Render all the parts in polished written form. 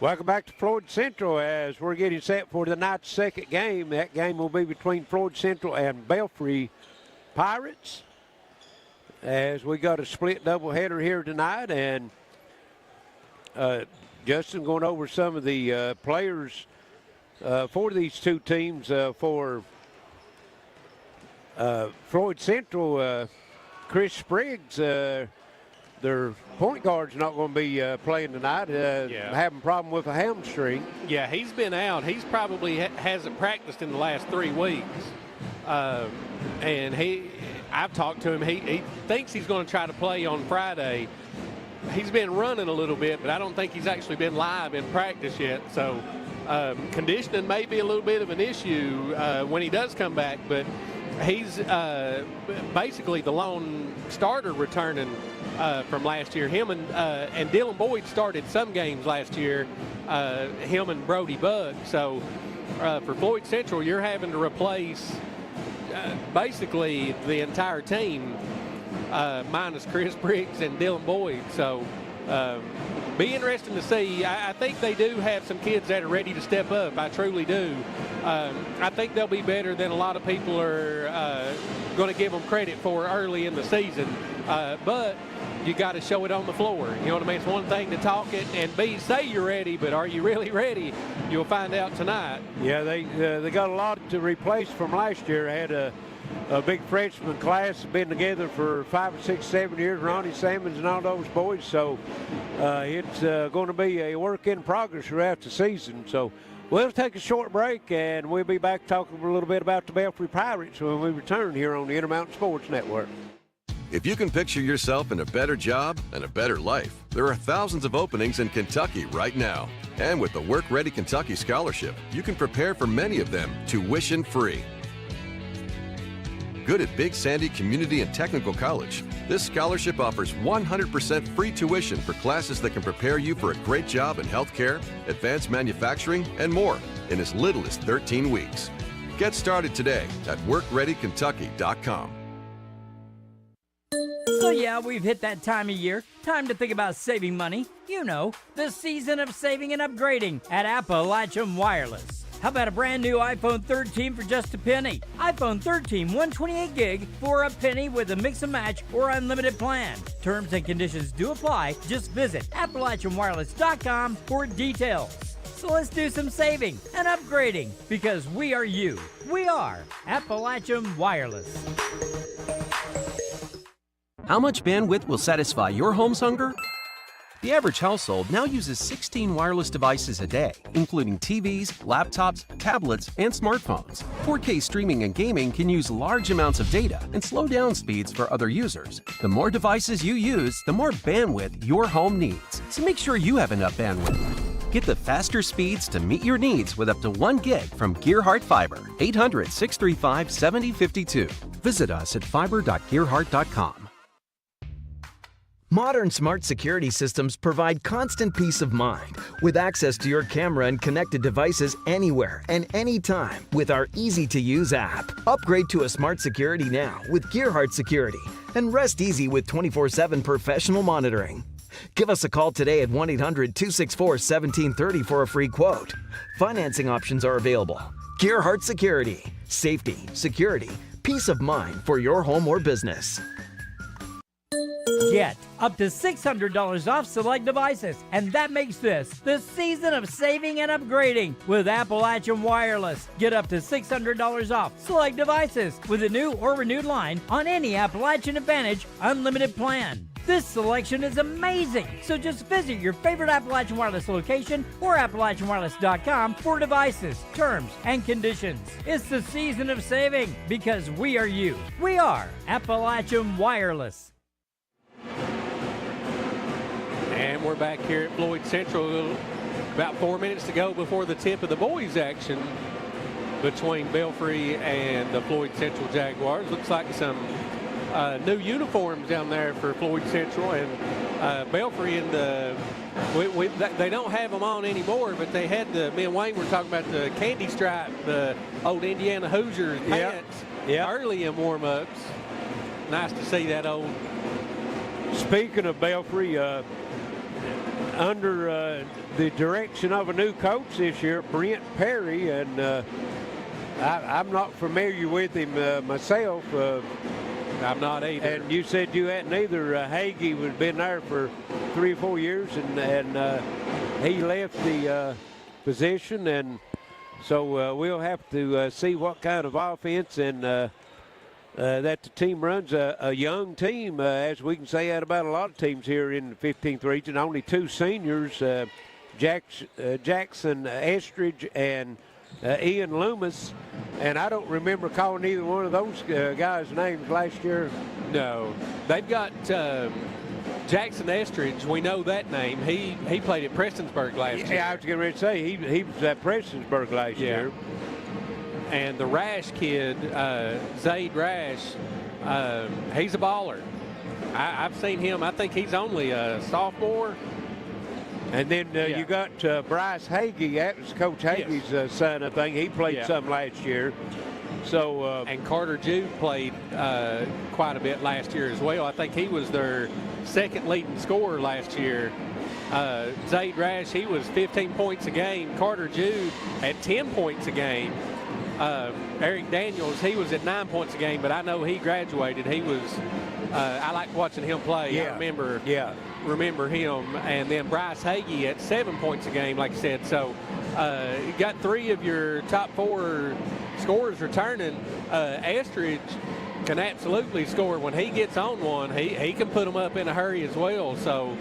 Welcome back to Floyd Central as we're getting set for the night's second game. That game will be between Floyd Central and Belfry Pirates as we got a split doubleheader here tonight. And Justin going over some of the players for these two teams. For Floyd Central, Chris Spriggs, their point guard's not going to be playing tonight. Having a problem with a hamstring. Yeah, he's been out. He's probably hasn't practiced in the last 3 weeks. And I've talked to him. He thinks he's going to try to play on Friday. He's been running a little bit, but I don't think he's actually been live in practice yet. So conditioning may be a little bit of an issue when he does come back, but he's basically the lone starter returning from last year. Him and Dylan Boyd started some games last year, him and Brody Bugg. So for Floyd Central, you're having to replace basically the entire team minus Chris Briggs and Dylan Boyd. So be interesting to see. I think they do have some kids that are ready to step up. I truly do. I think they'll be better than a lot of people are going to give them credit for early in the season. But you got to show it on the floor. You know what I mean? It's one thing to talk it and say you're ready, but are you really ready? You'll find out tonight. Yeah, they got a lot to replace from last year. Had a big freshman class, been together for 5 or 6, 7 years. Ronnie Sammons and all those boys. So it's going to be a work in progress throughout the season. So we'll take a short break, and we'll be back talking a little bit about the Belfry Pirates when we return here on the Intermountain Sports Network. If you can picture yourself in a better job and a better life, there are thousands of openings in Kentucky right now. And with the Work Ready Kentucky Scholarship, you can prepare for many of them tuition-free. Good at Big Sandy Community and Technical College, this scholarship offers 100% free tuition for classes that can prepare you for a great job in healthcare, advanced manufacturing, and more in as little as 13 weeks. Get started today at workreadykentucky.com. So yeah, we've hit that time of year. Time to think about saving money. You know, the season of saving and upgrading at Appalachian Wireless. How about a brand new iPhone 13 for just a penny? iPhone 13 128 gig for a penny with a mix and match or unlimited plan. Terms and conditions do apply. Just visit AppalachianWireless.com for details. So let's do some saving and upgrading because we are you. We are Appalachian Wireless. How much bandwidth will satisfy your home's hunger? The average household now uses 16 wireless devices a day, including TVs, laptops, tablets, and smartphones. 4K streaming and gaming can use large amounts of data and slow down speeds for other users. The more devices you use, the more bandwidth your home needs. So make sure you have enough bandwidth. Get the faster speeds to meet your needs with up to 1 gig from Gearhart Fiber. 800-635-7052. Visit us at fiber.gearhart.com. Modern smart security systems provide constant peace of mind with access to your camera and connected devices anywhere and anytime with our easy-to-use app. Upgrade to a smart security now with Gearhart Security and rest easy with 24/7 professional monitoring. Give us a call today at 1-800-264-1730 for a free quote. Financing options are available. Gearhart Security. Safety, security, peace of mind for your home or business. Get up to $600 off select devices, and that makes this the season of saving and upgrading with Appalachian Wireless. Get up to $600 off select devices with a new or renewed line on any Appalachian Advantage unlimited plan. This selection is amazing, so just visit your favorite Appalachian Wireless location or AppalachianWireless.com for devices, terms, and conditions. It's the season of saving because we are you. We are Appalachian Wireless. And we're back here at Floyd Central. About 4 minutes to go before the tip of the boys' action between Belfry and the Floyd Central Jaguars. Looks like some new uniforms down there for Floyd Central, and Belfry and they don't have them on anymore, but they had me and Wayne were talking about the candy stripe, the old Indiana Hoosiers pants early in warm-ups. Nice to see that old. Speaking of Belfry, under the direction of a new coach this year, Brent Perry, and I'm not familiar with him myself. I'm not either. And you said you hadn't either. Hagee has been there for 3 or 4 years, and he left the position, and so we'll have to see what kind of offense and that the team runs. A young team, as we can say that about a lot of teams here in the 15th region. Only 2 seniors, Jackson Estridge and Ian Loomis, and I don't remember calling either one of those guys' names last year. No, they've got Jackson Estridge. We know that name. He played at Prestonsburg last year. Yeah, I was getting ready to say he was at Prestonsburg last year. And the Rash kid, Zaid Rash, he's a baller. I've seen him. I think he's only a sophomore. And then you got Bryce Hagee. That was Coach Hagee's son, I think. He played some last year. So and Carter Jude played quite a bit last year as well. I think he was their second leading scorer last year. Zaid Rash, he was 15 points a game. Carter Jude at 10 points a game. Eric Daniels, he was at 9 points a game, but I know he graduated. He was, I like watching him play. I remember him. And then Bryce Hagee at 7 points a game, like I said. So you got 3 of your top 4 scorers returning. Estridge can absolutely score. When he gets on one, he can put them up in a hurry as well. So,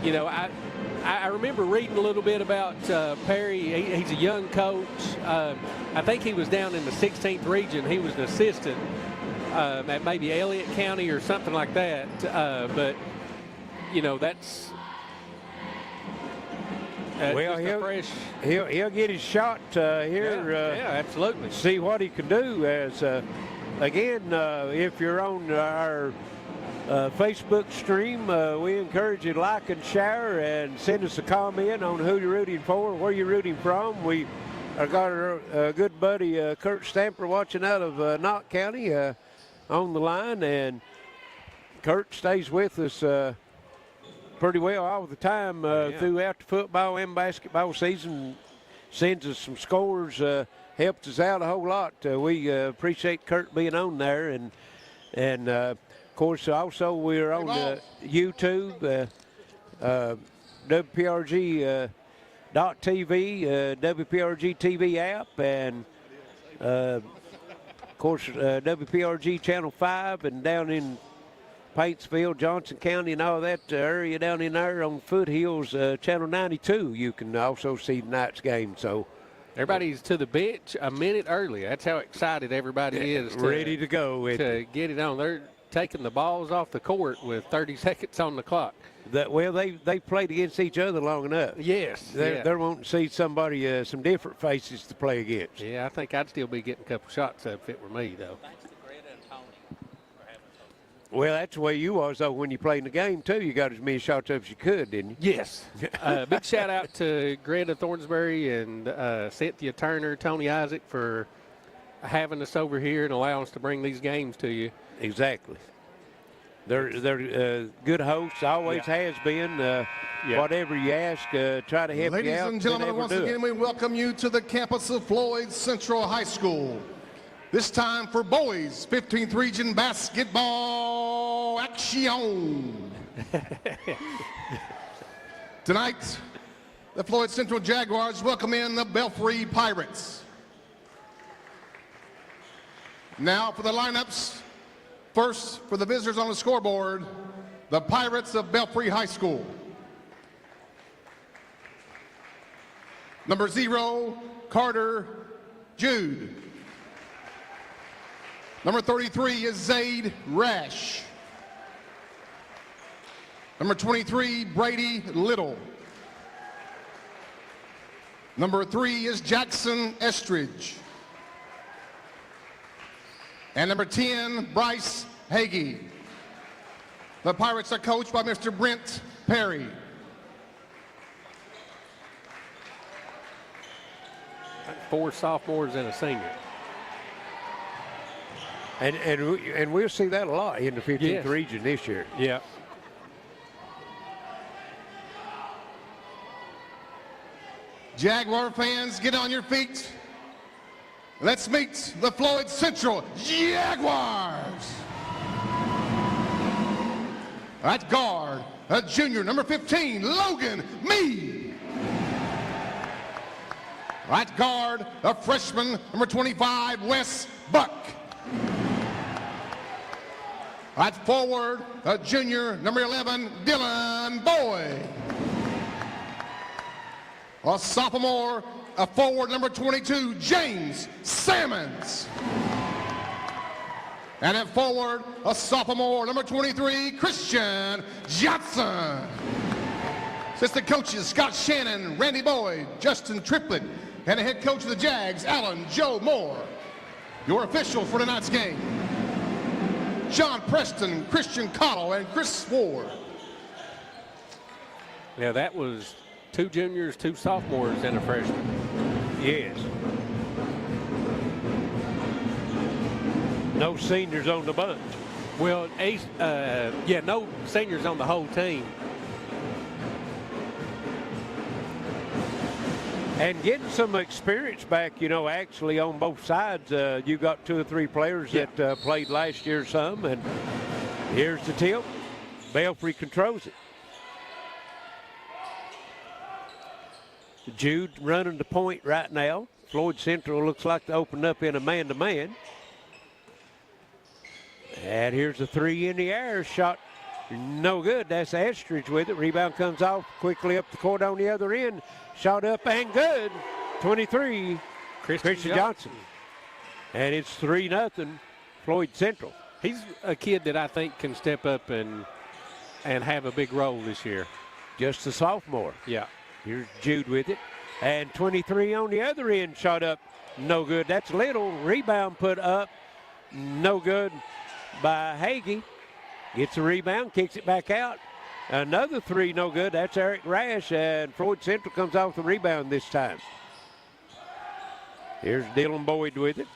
you know, I remember reading a little bit about Perry. He's a young coach. I think he was down in the 16th region. He was an assistant at maybe Elliott County or something like that. But, you know, that's well, he'll get his shot here. Yeah, absolutely. See what he can do. As again, if you're on our Facebook stream, we encourage you to like and share and send us a comment on who you're rooting for, where you're rooting from. We got our good buddy Kurt Stamper watching out of Knott County on the line, and Kurt stays with us pretty well all the time throughout the football and basketball season. Sends us some scores, helps us out a whole lot. We appreciate Kurt being on there, and of course, also we're on YouTube, WPRG .TV, WPRG TV app, and of course WPRG Channel 5, and down in Paintsville, Johnson County, and all that area down in there on Foothills, Channel 92. You can also see tonight's game. So everybody's to the bench a minute early. That's how excited everybody is. Ready to go. To get it on. They're taking the balls off the court with 30 seconds on the clock. Well, they played against each other long enough. Yes. They're wanting to see somebody, some different faces to play against. Yeah, I think I'd still be getting a couple shots up if it were me, though. Well, that's the way you was, though, when you played in the game, too. You got as many shots up as you could, didn't you? Yes. Big shout-out to Greta Thornsbury and Cynthia Turner, Tony Isaac for having us over here and allowing us to bring these games to you. Exactly. They're good hosts, always has been. Whatever you ask, try to help you out. Ladies and gentlemen, once again, we welcome you to the campus of Floyd Central High School. This time for boys 15th Region basketball action. Tonight, the Floyd Central Jaguars welcome in the Belfry Pirates. Now for the lineups. First, for the visitors on the scoreboard, the Pirates of Belfry High School. Number 0, Carter Jude. Number 33 is Zaid Rash. Number 23, Brady Little. Number 3 is Jackson Estridge. And number 10, Bryce Hagee. The Pirates are coached by Mr. Brent Perry. Four sophomores and a senior. And we'll see that a lot in the 15th region this year. Yeah. Jaguar fans, get on your feet. Let's meet the Floyd Central Jaguars. At guard, a junior, number 15, Logan Meade. At guard, a freshman, number 25, Wes Buck. At forward, a junior, number 11, Dylan Boyd. A sophomore, a forward, number 22, James Sammons. And at forward, a sophomore, number 23, Christian Johnson. Assistant coaches, Scott Shannon, Randy Boyd, Justin Triplett, and the head coach of the Jags, Alan Joe Moore. Your officials for tonight's game, John Preston, Christian Cottle, and Chris Ward. Yeah, that was 2 juniors, 2 sophomores, and a freshman. Yes. No seniors on the bunch. Well, no seniors on the whole team. And getting some experience back, you know, actually on both sides. You got 2 or 3 players that played last year some, and here's the tip. Belfry controls it. Jude running the point right now. Floyd Central looks like they opened up in a man-to-man. And here's a 3 in the air. Shot no good. That's Estridge with it. Rebound comes off quickly up the court on the other end. Shot up and good. 23, Christian Johnson. And it's 3-0 Floyd Central. He's a kid that I think can step up and have a big role this year. Just a sophomore. Yeah. Here's Jude with it. And 23 on the other end. Shot up no good. That's Little. Rebound put up no good by Hagee. Gets a rebound, kicks it back out. Another 3 no good. That's Eric Rash, and Floyd Central comes off the rebound this time. Here's Dylan Boyd with it.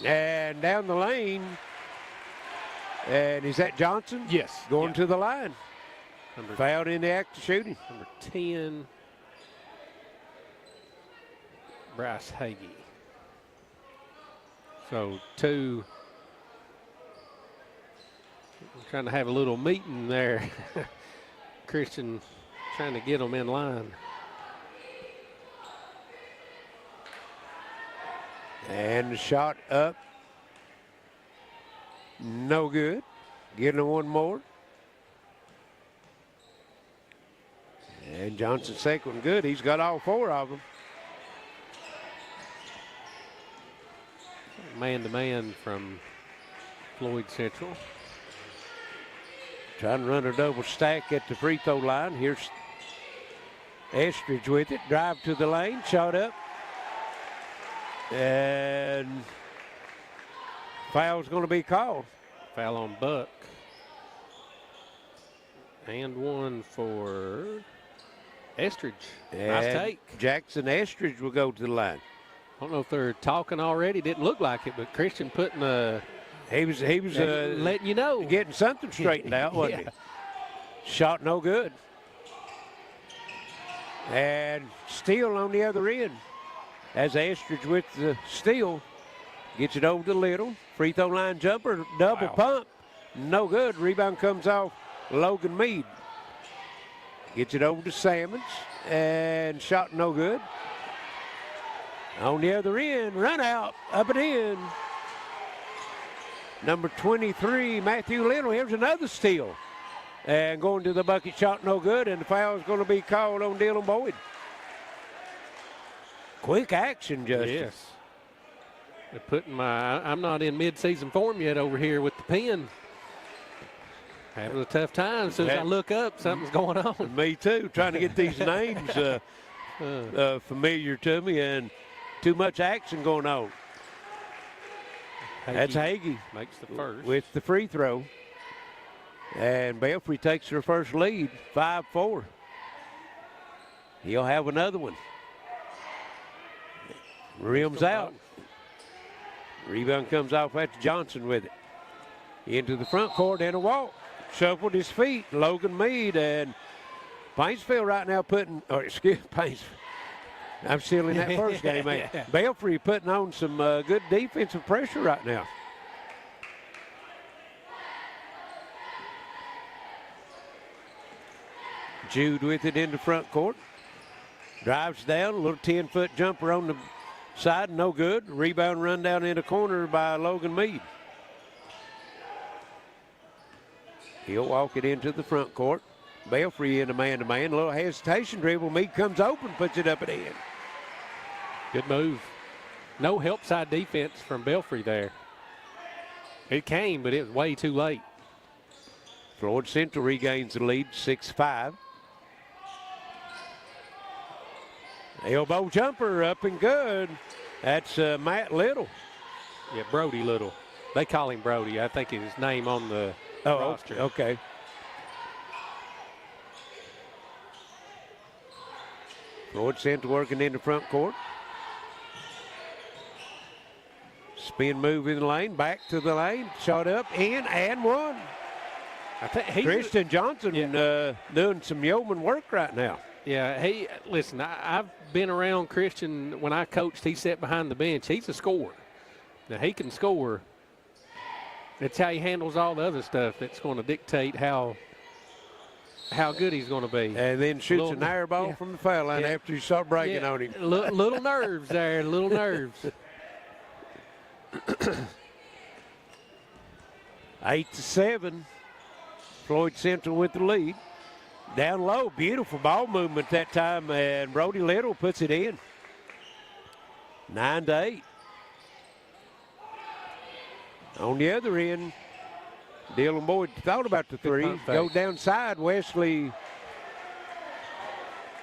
And down the lane. And is that Johnson? Yes. Going to the line. Fouled in the act of shooting. Number 10, Bryce Hagee. So 2. Trying to have a little meeting there. Christian trying to get them in line. And the shot up. No good. Getting one more. And Johnson's second one good. He's got all 4 of them. Man-to-man from Floyd Central. Trying to run a double stack at the free throw line. Here's Estridge with it. Drive to the lane. Shot up. And foul's going to be called. Foul on Buck. And 1 for Estridge. Nice take. Jackson Estridge will go to the line. I don't know if they're talking already. Didn't look like it, but Christian putting a... He was letting you know. Getting something straightened out, wasn't he? Shot no good. And steal on the other end. As Estridge with the steal. Gets it over to Little. Free throw line jumper. Double pump. No good. Rebound comes off Logan Meade. Gets it over to Sammons. And shot no good. On the other end. Run out. Up and in. Number 23, Matthew Little. Here's another steal. And going to the bucket, shot no good, and the foul is going to be called on Dylan Boyd. Quick action, Justin. Yes. They're putting I'm not in mid-season form yet over here with the pen. Having a tough time. As soon as I look up, something's going on. Me too, trying to get these names familiar to me, and too much action going on. That's Hagee. Makes the first. With the free throw. And Belfry takes their first lead, 5-4. He'll have another one. Rims out. Rebound comes off at Johnson with it. Into the front court and a walk. Shuffled his feet. Logan Meade and Paintsville right now I'm still in that first game. Yeah. Belfry putting on some good defensive pressure right now. Jude with it in the front court. Drives down, a little 10-foot jumper on the side, no good. Rebound run down in the corner by Logan Meade. He'll walk it into the front court. Belfry in a man-to-man. A little hesitation dribble. Meade comes open, puts it up and in. Good move. No help side defense from Belfry there. It came, but it was way too late. Floyd Central regains the lead, 6-5. Elbow jumper up and good. That's Matt Little. Yeah, Brody Little. They call him Brody. I think his name on the roster. Okay. Floyd Central working in the front court. Spin move in the lane, back to the lane, shot up, in, and one. I think Christian Johnson doing some yeoman work right now. Yeah, listen, I've been around Christian when I coached. He sat behind the bench. He's a scorer. Now, he can score. It's how he handles all the other stuff that's going to dictate how good he's going to be. And then shoots an air ball from the foul line after you start breaking on him. Little nerves there, little nerves. 8-7. Floyd Central with the lead. Down low, beautiful ball movement that time, and Brody Little puts it in. 9-8. On the other end, Dylan Boyd thought about the three. Go down side, Wesley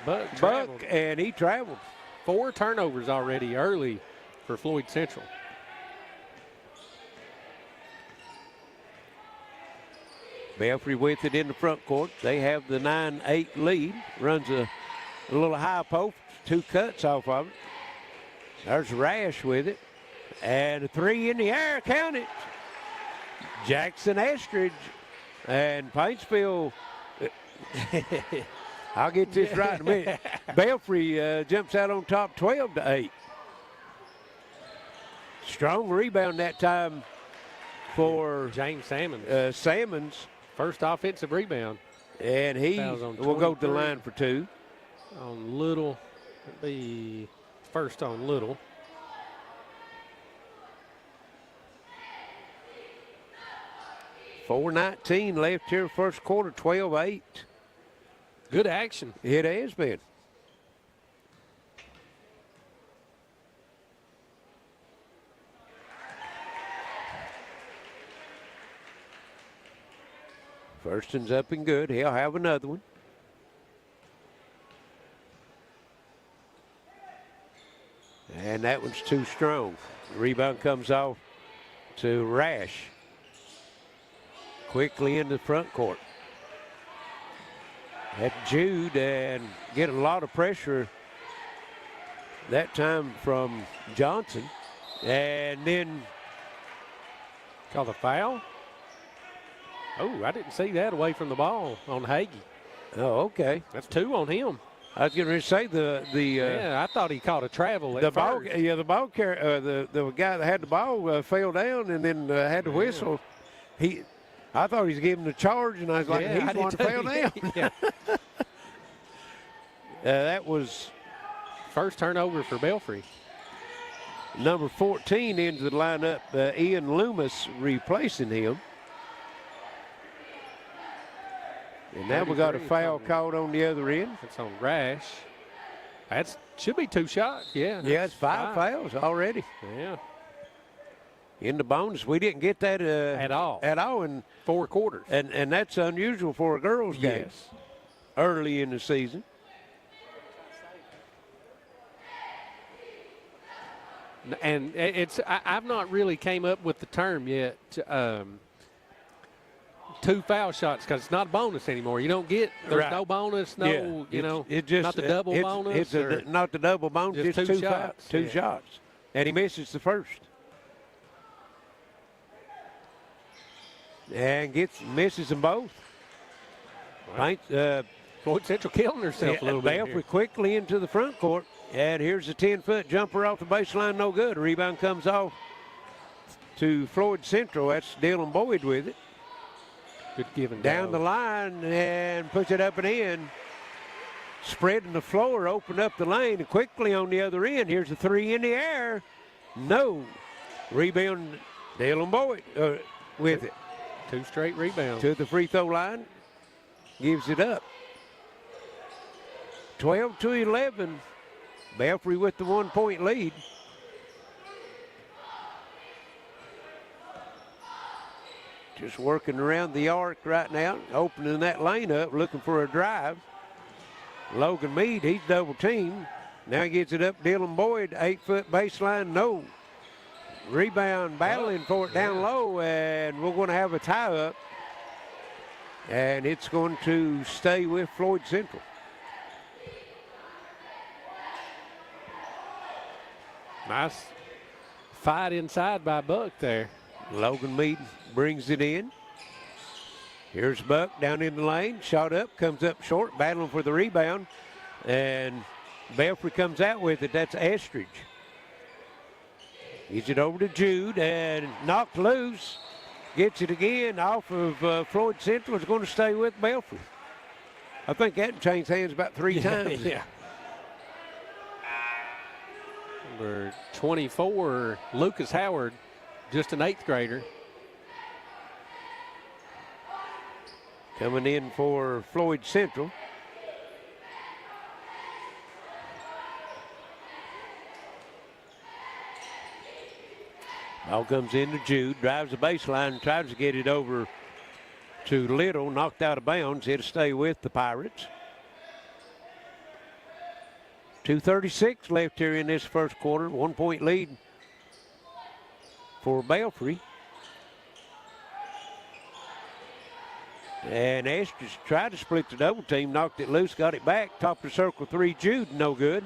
Buck, and he traveled. 4 turnovers already early for Floyd Central. Belfry with it in the front court. They have the 9-8 lead. Runs a little high post, 2 cuts off of it. There's Rash with it. And a 3 in the air, count it. Jackson Estridge and Paintsville. I'll get this right in a minute. Belfry jumps out on top 12-8. Strong rebound that time for James Salmons. Salmons. First offensive rebound. And he will go to the line for 2. On Little. Be first on Little. $4:19 left here, first quarter, 12-8. Good action. It has been. First one's up and good. He'll have another one. And that one's too strong. The rebound comes off to Rash. Quickly in the front court. At Jude, and get a lot of pressure that time from Johnson. And then call the foul. Oh, I didn't see that away from the ball on Hagee. Oh, okay. That's 2 on him. I was going to say yeah, I thought he caught a travel. The ball, the ball carrier, the guy that had the ball fell down and then had to whistle. I thought he was giving the charge, and I was like, he's the one that fell down. That was first turnover for Belfry. Number 14 into the lineup, Ian Loomis replacing him. And now we got a foul called on the other end. It's on Rash. That should be 2 shots. Yeah. Yeah, it's 5 fouls already. Yeah. In the bonus, we didn't get that at all in 4 quarters. And that's unusual for a girls' game early in the season. And I've not really came up with the term yet. 2 foul shots, because it's not a bonus anymore. You don't get, there's no bonus, no, it's just, not the double bonus. It's not the double bonus, it's 2 shots. 2 shots. And he misses the first. And misses them both. Floyd Central killing herself a little bit. Belfry quickly into the front court. And here's a 10-foot jumper off the baseline, no good. Rebound comes off to Floyd Central. That's Dylan Boyd with it. Good give and Down go. the line and puts it up and in. Spreading the floor, opened up the lane quickly on the other end. Here's a three in the air. No. Rebound, Dylan Boyd with it. 2 straight rebounds. To the free throw line. Gives it up. 12-11. Belfry with the 1-point lead. Just working around the arc right now, opening that lane up, looking for a drive. Logan Mead, he's double teamed. Now he gets it up. Dylan Boyd, 8-foot baseline, no. Rebound, battling for it down low, and we're going to have a tie up. And it's going to stay with Floyd Central. Nice fight inside by Buck there. Logan Mead brings it in. Here's Buck down in the lane. Shot up, comes up short, battling for the rebound. And Belfry comes out with it. That's Estridge. Gets it over to Jude and knocked loose. Gets it again off of Floyd Central. Is going to stay with Belfry. I think that changed hands about 3 times. Yeah. Number 24, Lucas Howard, just an 8th grader. Coming in for Floyd Central. Ball comes in to Jude, drives the baseline, tries to get it over to Little, knocked out of bounds. It'll stay with the Pirates. 2:36 left here in this first quarter. 1-point lead for Belfry. And Estridge tried to split the double team, knocked it loose, got it back. Top of circle 3, Jude, no good.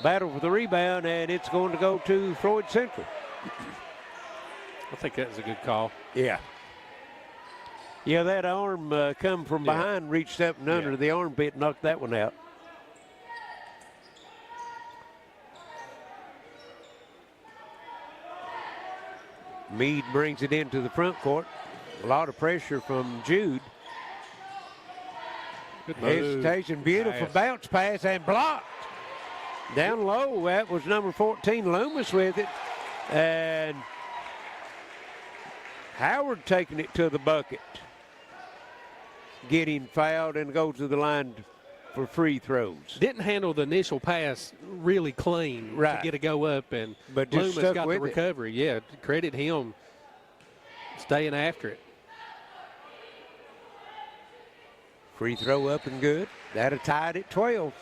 Battle for the rebound, and it's going to go to Floyd Central. I think that was a good call. Yeah. Yeah, that arm come from behind, reached up and under the armpit, knocked that one out. Meade brings it into the front court. A lot of pressure from Jude. Good move. Hesitation, beautiful bounce pass and blocked. Down low, that was number 14, Loomis with it. And Howard taking it to the bucket. Getting fouled and goes to the line for free throws. Didn't handle the initial pass really clean to get a go up, and but just Loomis got the with recovery. Yeah, credit him staying after it. Free throw up and good. That'll tie it at 12.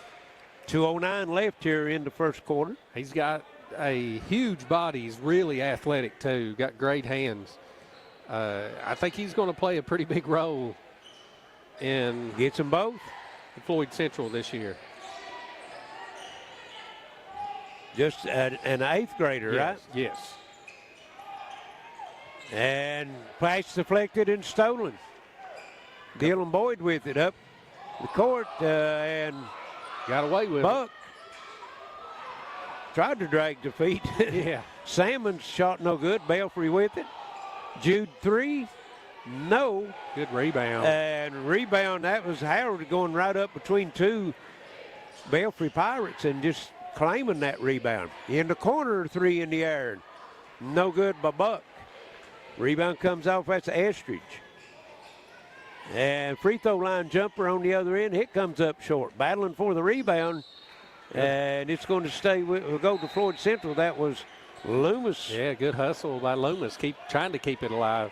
2:09 left here in the first quarter. He's got a huge body. He's really athletic too. Got great hands. I think he's going to play a pretty big role in gets them both. Floyd Central this year. Just an 8th grader, right? Yes. And pass deflected and stolen. Dylan Boyd with it up the court and got away with Buck. Tried to drag the feet. Yeah. Salmon's shot no good. Belfry with it. Jude 3. No. Good rebound. And rebound, that was Howard going right up between 2 Belfry Pirates and just claiming that rebound. In the corner, 3 in the air. No good by Buck. Rebound comes off, that's Estridge. And free throw line jumper on the other end. It comes up short. Battling for the rebound. And it's going to stay with, we'll go to Floyd Central. That was Loomis. Yeah, good hustle by Loomis. Trying to keep it alive.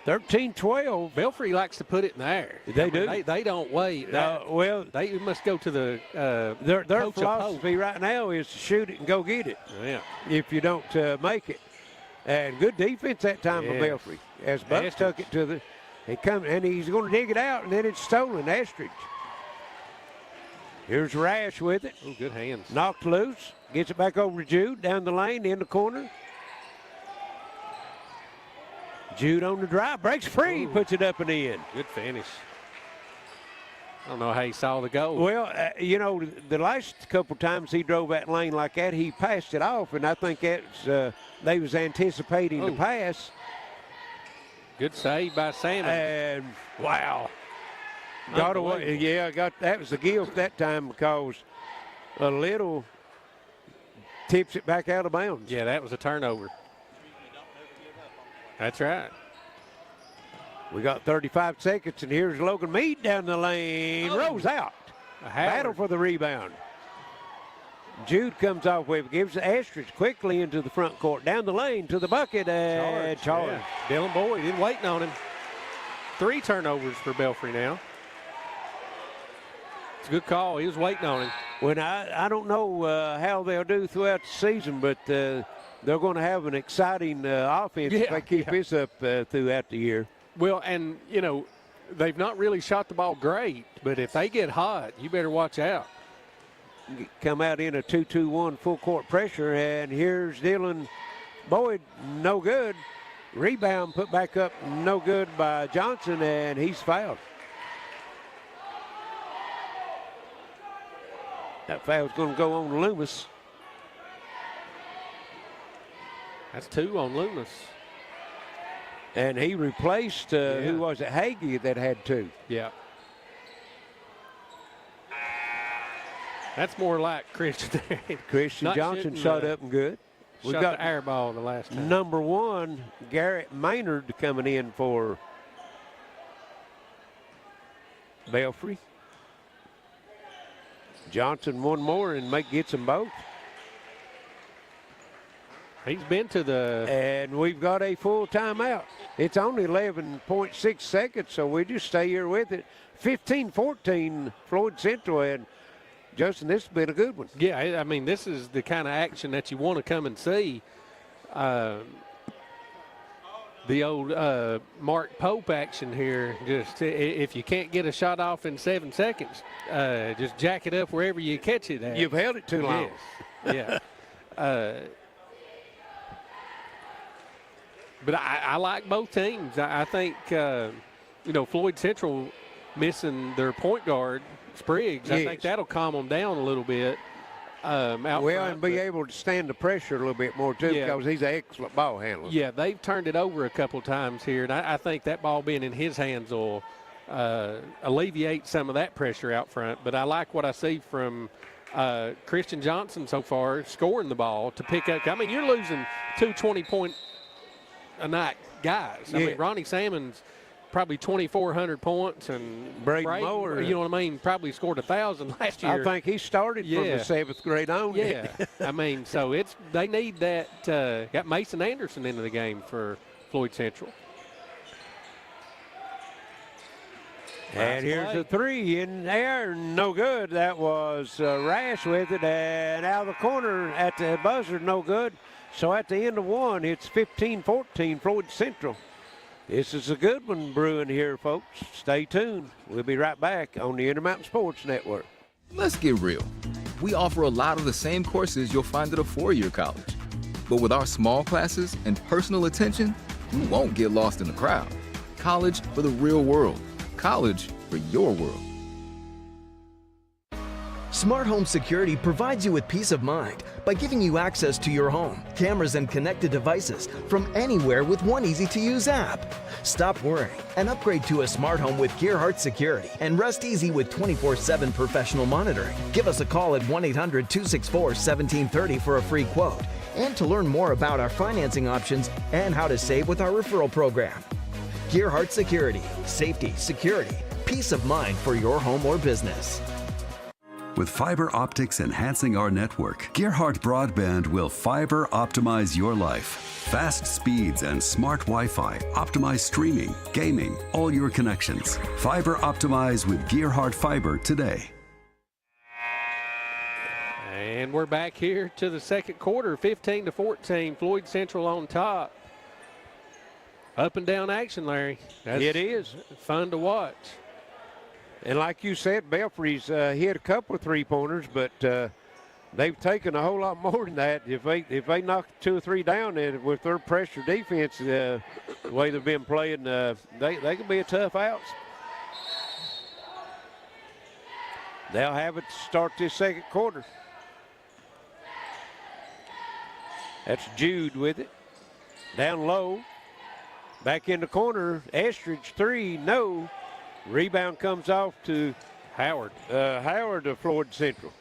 13-12. Belfry likes to put it in the air. They do. They don't wait. Well, they must go to the their philosophy right now is to shoot it and go get it. Yeah. If you don't make it. And good defense that time for Belfry. As Buck took it to the, he's going to dig it out, and then it's stolen. Estridge. Here's Rash with it. Oh, good hands. Knocked loose. Gets it back over to Jude. Down the lane, in the corner. Jude on the drive. Breaks free. Puts it up and in. Good finish. I don't know how he saw the goal. Well, you know, the last couple times he drove that lane like that, he passed it off, and I think that's they was anticipating the pass. Good save by Salmon. And wow, got away. Yeah, that was the gift that time because a little tips it back out of bounds. Yeah, that was a turnover. That's right. We got 35 seconds, and here's Logan Meade down the lane. Rolls out. Battle for the rebound. Jude comes off with, gives the asterisk quickly into the front court. Down the lane to the bucket, and charge. Yeah. Dylan Boyd is waiting on him. 3 turnovers for Belfry now. It's a good call. He was waiting on him. Well, I don't know how they'll do throughout the season, but they're going to have an exciting offense if they keep this up throughout the year. Well, and, you know, they've not really shot the ball great, but if they get hot, you better watch out. Come out in a 2-2-1 full court pressure, and here's Dylan Boyd, no good. Rebound put back up, no good by Johnson, and he's fouled. That foul's going to go on Loomis. That's 2 on Loomis. And he replaced, who was it, Hagee that had 2. Yeah. That's more like Christian. Christian Johnson shot up and good. We got the air ball the last time. Number 1, Garrett Maynard coming in for Belfry. Johnson one more and gets them both. He's been to the... And we've got a full timeout. It's only 11.6 seconds, so we just stay here with it. 15-14, Floyd Central, and Justin, this has been a good one. Yeah, I mean, this is the kind of action that you want to come and see. The old Mark Pope action here. Just if you can't get a shot off in 7 seconds, just jack it up wherever you catch it at. You've held it too long. Yes. Yeah. But I like both teams. I think, you know, Floyd Central missing their point guard, Spriggs. Yes. I think that'll calm them down a little bit. And be able to stand the pressure a little bit more, too, because he's an excellent ball handler. Yeah, they've turned it over a couple times here, and I think that ball being in his hands will alleviate some of that pressure out front. But I like what I see from Christian Johnson so far, scoring the ball to pick up. I mean, you're losing 2 20-point a night guys. I mean, Ronnie Salmon's probably 2,400 points, and Braden Moore, you know what I mean, probably scored 1,000 last year. I think he started from the 7th grade on. Yeah, I mean, so they need that. Got Mason Anderson into the game for Floyd Central. And here's a 3 in there, no good. That was Rash with it, and out of the corner at the buzzer, no good. So at the end of 1, it's 15-14, Floyd Central. This is a good one brewing here, folks. Stay tuned. We'll be right back on the Intermountain Sports Network. Let's get real. We offer a lot of the same courses you'll find at a 4-year college. But with our small classes and personal attention, you won't get lost in the crowd. College for the real world. College for your world. Smart Home Security provides you with peace of mind by giving you access to your home, cameras, and connected devices from anywhere with one easy-to-use app. Stop worrying and upgrade to a smart home with Gearhart Security and rest easy with 24/7 professional monitoring. Give us a call at 1-800-264-1730 for a free quote and to learn more about our financing options and how to save with our referral program. Gearhart Security, safety, security, peace of mind for your home or business. With fiber optics enhancing our network, Gearhart Broadband will fiber optimize your life. Fast speeds and smart Wi-Fi optimize streaming, gaming, all your connections. Fiber optimize with Gearhart Fiber today. And we're back here to the second quarter, 15-14, Floyd Central on top. Up and down action, Larry. It is fun to watch. And like you said, Belfry's hit a couple of three-pointers, but they've taken a whole lot more than that. If they knock 2 or 3 down then with their pressure defense, the way they've been playing, they can be a tough out. They'll have it to start this second quarter. That's Jude with it. Down low. Back in the corner. Estridge, 3, no. Rebound comes off to Howard. Howard of Floyd Central.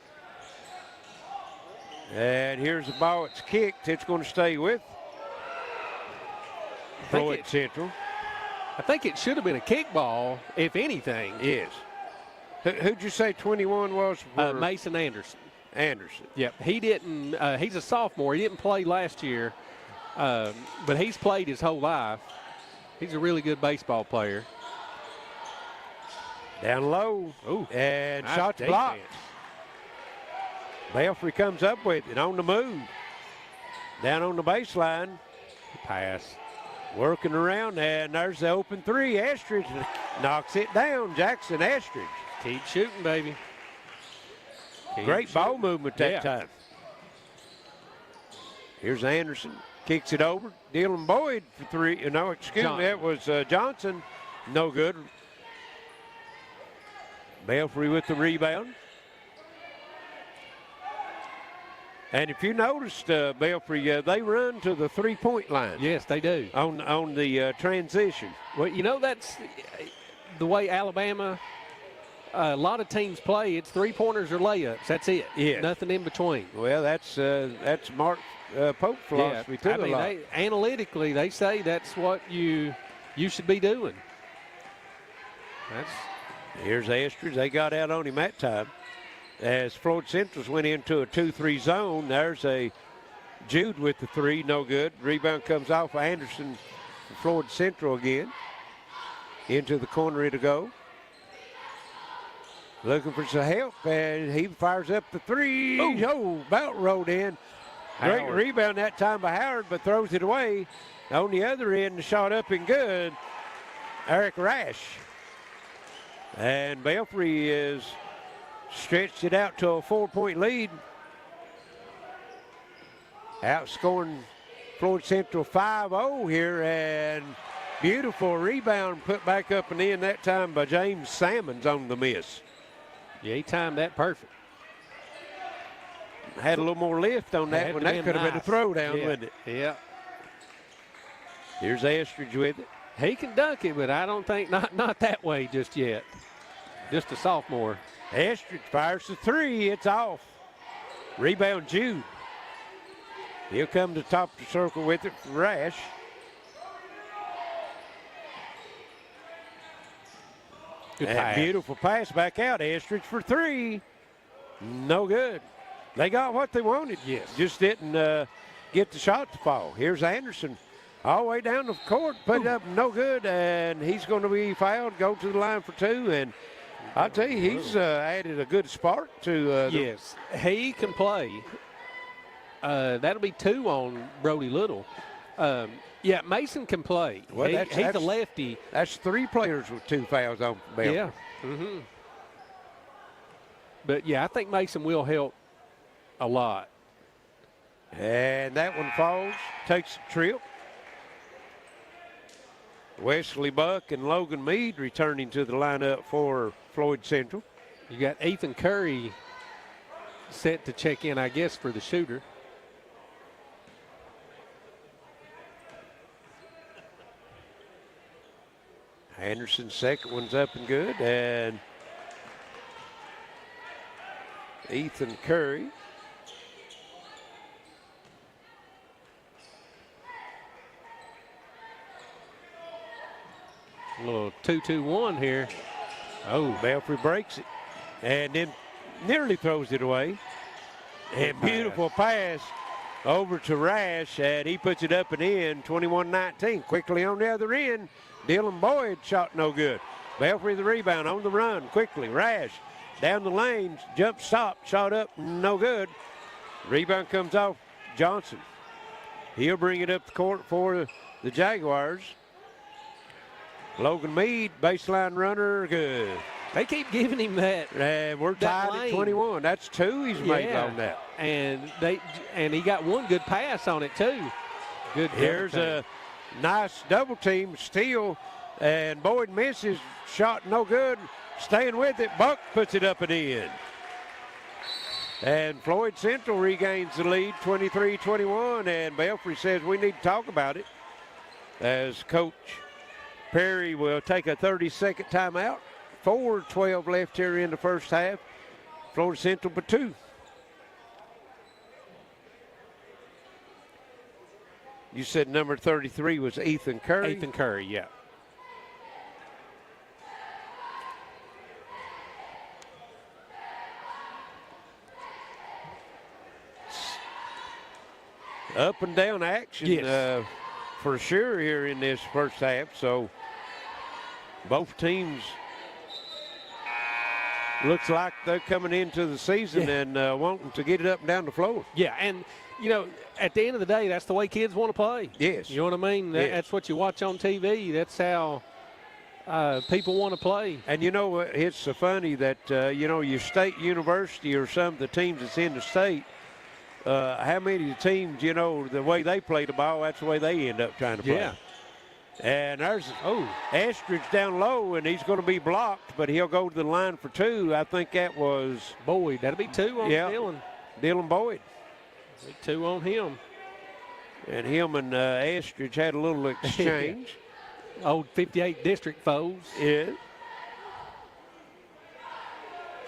And here's the ball. It's kicked. It's going to stay with Floyd Central. I think it should have been a kickball, if anything. Yes. Who'd you say 21 was? Mason Anderson. Anderson. Yep. He didn't. He's a sophomore. He didn't play last year, but he's played his whole life. He's a really good baseball player. Down low. Ooh. And Nice shot's defense. blocked. Belfry comes up with it on the move. Down on the baseline. Pass. Working around, and there's the open 3. Estridge knocks it down. Jackson Estridge. Keep shooting, baby. Great ball movement that time. Here's Anderson. Kicks it over. Dylan Boyd for 3. No, excuse me. That was Johnson. No good. Belfry with the rebound. And if you noticed, Belfry, they run to the 3-point line. Yes, they do. On the transition. Well, you know, that's the way Alabama, a lot of teams play. It's 3-pointers or layups. That's it. Yeah. Nothing in between. Well, that's Mark Pope philosophy too. I mean, analytically, they say that's what you should be doing. Here's Estridge. They got out on him that time. As Floyd Central's went into a 2-3 zone, there's a Jude with the 3, no good. Rebound comes off Anderson for Floyd Central again. Into the corner it'll go. Looking for some help, and he fires up the 3. Oh, about rolled in. Great Howard. rebound that time by Howard, but throws it away. On the other end, the shot up and good. Eric Rash. And Belfry is stretched it out to a 4-point lead. Outscoring Floyd Central 5-0 here, and beautiful rebound put back up and in that time by James Salmons on the miss. Yeah, he timed that perfect. Had a little more lift on that one. That could have been a throwdown, wouldn't it? Yeah. Here's Estridge with it. He can dunk it, but I don't think not that way just yet. Just a sophomore. Estridge fires the 3. It's off. Rebound Jude. He'll come to the top of the circle with it for Rash. Good And pass. beautiful pass back out. Estridge for 3. No good. They got what they wanted. Yes. Just didn't get the shot to fall. Here's Anderson all the way down the court. Put it up, no good. And he's going to be fouled. Go to the line for 2. And I'll tell you, he's added a good spark to yes, he can play. That'll be 2 on Brody Little. Yeah, Mason can play. Well, he's a lefty. That's 3 players with 2 fouls on Belfry. Yeah. Mm-hmm. But, yeah, I think Mason will help a lot. And that one falls, takes a trip. Wesley Buck and Logan Mead returning to the lineup for Floyd Central. You got Ethan Curry set to check in, I guess, for the shooter. Anderson's second one's up and good. And Ethan Curry. A little 2-2-1 here. Oh, Belfry breaks it and then nearly throws it away. And beautiful pass over to Rash, and he puts it up and in, 21-19. Quickly on the other end, Dylan Boyd shot no good. Belfry the rebound on the run, quickly. Rash down the lane, jump stop, shot up, no good. Rebound comes off Johnson. He'll bring it up the court for the Jaguars. Logan Mead, baseline runner, good. They keep giving him that. And we're tied at 21. That's 2 he's made on that. And he got one good pass on it too. Good. Here's a nice double team steal, and Boyd misses, shot no good. staying with it. Buck puts it up and in. And Floyd Central regains the lead, 23-21, and Belfry says we need to talk about it as Coach Perry will take a 30-second timeout. 4:12 left here in the first half. Florida Central for 2. You said number 33 was Ethan Curry? Ethan Curry, yeah. Up and down action, Yes. For sure here in this first half. So both teams looks like they're coming into the season and wanting to get it up and down the floor. Yeah, and, you know, at the end of the day, that's the way kids want to play. Yes. You know what I mean? Yes. That's what you watch on TV. That's how people want to play. And, you know, it's so funny that, you know, your state university or some of the teams that's in the state, how many teams, you know, the way they play the ball, that's the way they end up trying to play. Yeah. And there's Estridge down low, and he's going to be blocked, but he'll go to the line for 2. I think that was Boyd. That'll be 2 on Dylan. Dylan Boyd. 2 on him. And him and Estridge had a little exchange. Old 58 district foes. Yeah.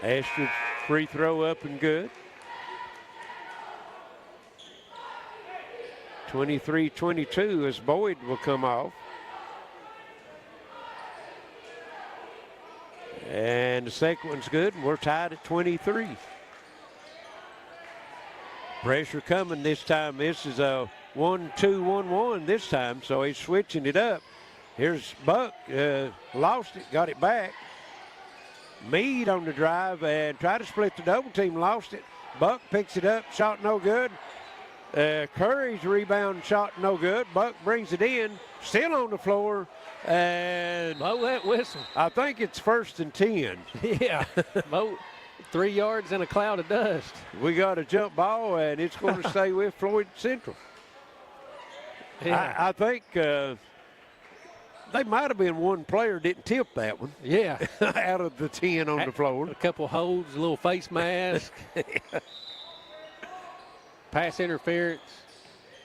Estridge free throw up and good. 23-22 as Boyd will come off. And the second one's good, and we're tied at 23. Pressure coming this time. This is a 1-2-1-1 this time, so he's switching it up. Here's Buck, lost it, got it back. Meade on the drive and tried to split the double team, lost it. Buck picks it up, shot no good. Curry's rebound, shot no good. Buck brings it in, still on the floor, and blow that whistle. I think it's 1st and 10. Yeah, 3 yards in a cloud of dust. We got a jump ball, and it's going to stay with Floyd Central. Yeah. I think they might have been one player didn't tip that one. Yeah. Out of the 10 on the floor. A couple holds, a little face mask. Pass interference.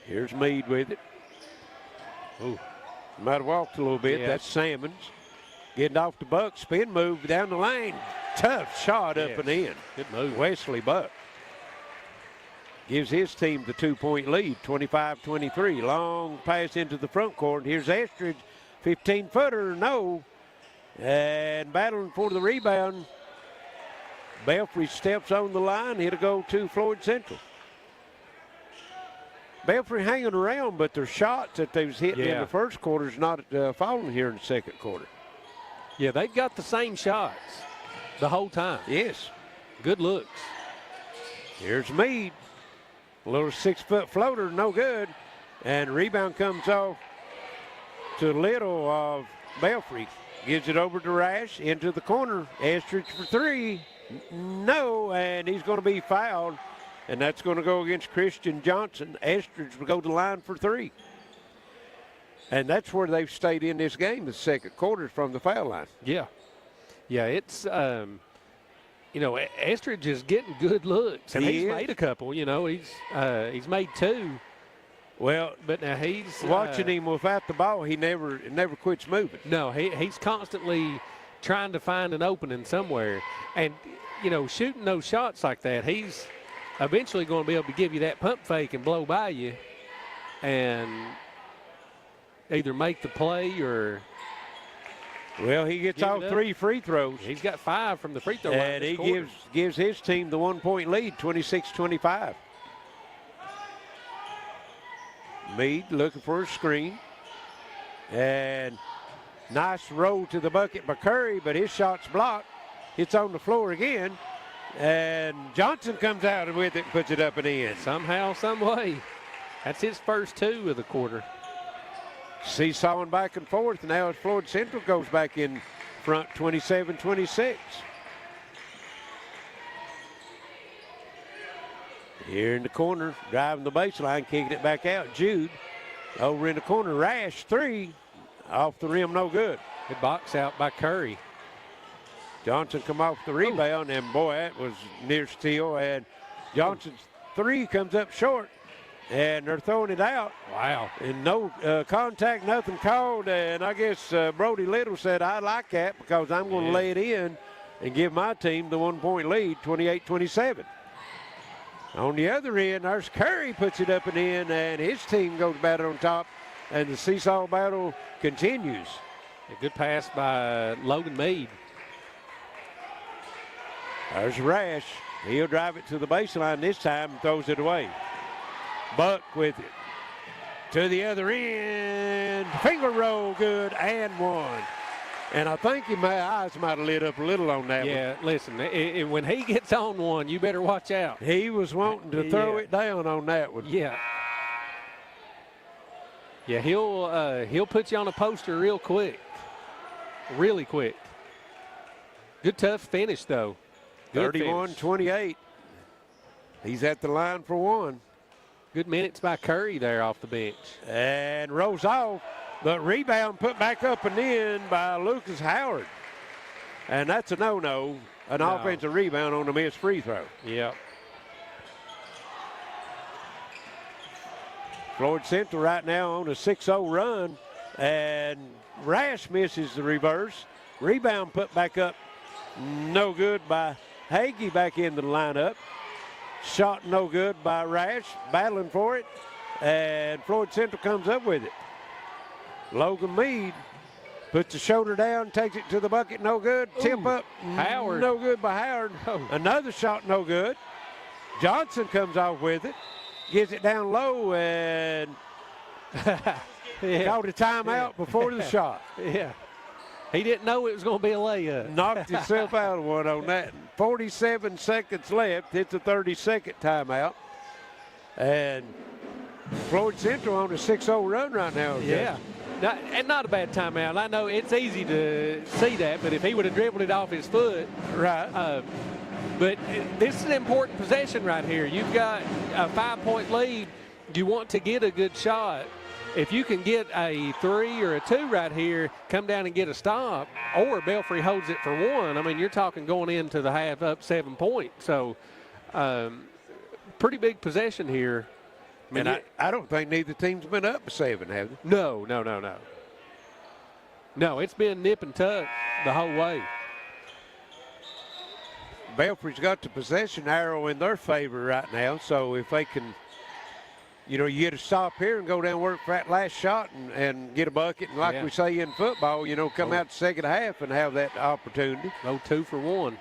Here's Meade with it. Ooh, might have walked a little bit. Yeah. That's Salmons. Getting off the Buck, spin move down the lane. Tough shot up and in. Good move. Wesley Buck gives his team the 2-point lead, 25-23. Long pass into the front court. Here's Estridge, 15-footer, no. And battling for the rebound. Belfry steps on the line. It'll go to Floyd Central. Belfry hanging around, but their shots that they was hitting in the first quarter is not falling here in the second quarter. Yeah, they've got the same shots the whole time. Yes. Good looks. Here's Meade. A little 6-foot floater, no good. And rebound comes off to Little of Belfry. Gives it over to Rash into the corner. Estridge for 3. No, and he's going to be fouled. And that's going to go against Christian Johnson. Estridge will go to the line for 3. And that's where they've stayed in this game, the second quarter, from the foul line. Yeah. Yeah, it's, you know, Estridge is getting good looks. And he's made a couple, you know. He's made 2. Well, but now he's watching him without the ball, he never quits moving. No, he's constantly trying to find an opening somewhere. And, you know, shooting those shots like that, he's eventually going to be able to give you that pump fake and blow by you and either make the play or. Well, he gets all 3 free throws. He's got 5 from the free throw line. And he gives his team the 1-point lead, 26-25. Meade looking for a screen. And nice roll to the bucket by Curry, but his shot's blocked. It's on the floor again. And Johnson comes out with it and puts it up and in. Somehow, some way. That's his first 2 of the quarter. Seesawing back and forth. Now as Floyd Central goes back in front, 27-26. Here in the corner, driving the baseline, kicking it back out. Jude over in the corner. Rash 3. Off the rim, no good. Good box out by Curry. Johnson come off the rebound, and boy, that was near steal. And Johnson's three comes up short, and they're throwing it out. Wow. And no contact, nothing called. And I guess Brody Little said, I like that because I'm going to lay it in and give my team the 1 point lead, 28-27. On the other end, there's Curry puts it up and in, and his team goes back on top, and the seesaw battle continues. A good pass by Logan Meade. There's Rash. He'll drive it to the baseline this time and throws it away. Buck with it. To the other end. Finger roll good and one. And I think my eyes might have lit up a little on that one. Yeah, listen, when he gets on one, you better watch out. He was wanting to throw it down on that one. Yeah. Yeah, he'll put you on a poster real quick. Really quick. Good tough finish, though. 31-28. He's at the line for one. Good minutes by Curry there off the bench. And rolls off, but rebound put back up and in by Lucas Howard. And that's a no-no, an offensive rebound on the missed free throw. Yep. Floyd Central right now on a 6-0 run, and Rash misses the reverse. Rebound put back up, no good by Hagee back into the lineup. Shot no good by Rash, battling for it, and Floyd Central comes up with it. Logan Meade puts the shoulder down, takes it to the bucket, no good. Tip up, Howard. No good by Howard. Another shot, no good. Johnson comes off with it, gives it down low, and called a timeout before the shot. Yeah. He didn't know it was going to be a layup. Knocked himself out of one on that. 47 seconds left. It's a 30-second timeout. And Floyd Central on a 6-0 run right now. Yeah. Not a bad timeout. I know it's easy to see that, but if he would have dribbled it off his foot. Right. But this is an important possession right here. You've got a 5-point lead. You want to get a good shot. If you can get a 3 or a 2 right here, come down and get a stop, or Belfry holds it for one, I mean, you're talking going into the half up 7 points. So pretty big possession here. I mean, I don't think neither team's been up 7, have they? No. No, it's been nip and tuck the whole way. Belfry's got the possession arrow in their favor right now, so if they can, you get a stop here and go down and work for that last shot and get a bucket, and like we say in football, come out the second half and have that opportunity. No 2 for 1.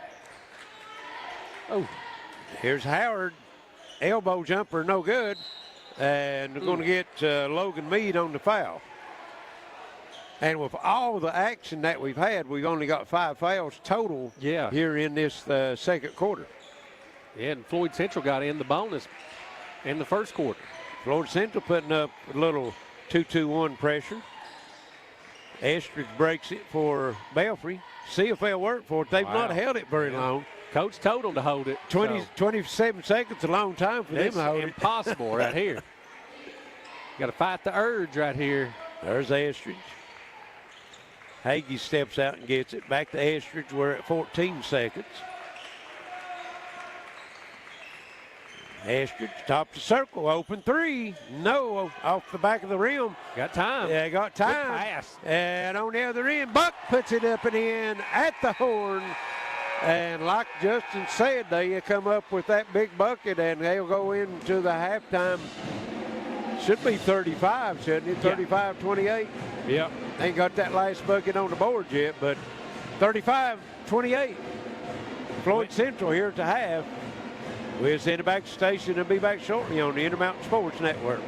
Oh. Here's Howard. Elbow jumper, no good. And they're going to get Logan Meade on the foul. And with all the action that we've had, we've only got 5 fouls total here in this second quarter. Yeah, and Floyd Central got in the bonus in the first quarter. Floyd Central putting up a little 2-2-1 pressure. Estridge breaks it for Belfry. CFL work for it. They've not held it very long. Coach told them to hold it. 27 seconds, a long time for them to hold it. Impossible right here. Got to fight the urge right here. There's Estridge. Hagee steps out and gets it. Back to Estridge. We're at 14 seconds. Estridge, top of the circle, open 3. No, off the back of the rim. Got time. Yeah, got time. Good pass. And on the other end, Buck puts it up and in at the horn. And like Justin said, they come up with that big bucket, and they'll go into the halftime. Should be 35, shouldn't it? 35-28. Yep. Ain't got that last bucket on the board yet, but 35-28. Floyd Central here at the half. We'll send it back to the station and be back shortly on the Intermountain Sports Network.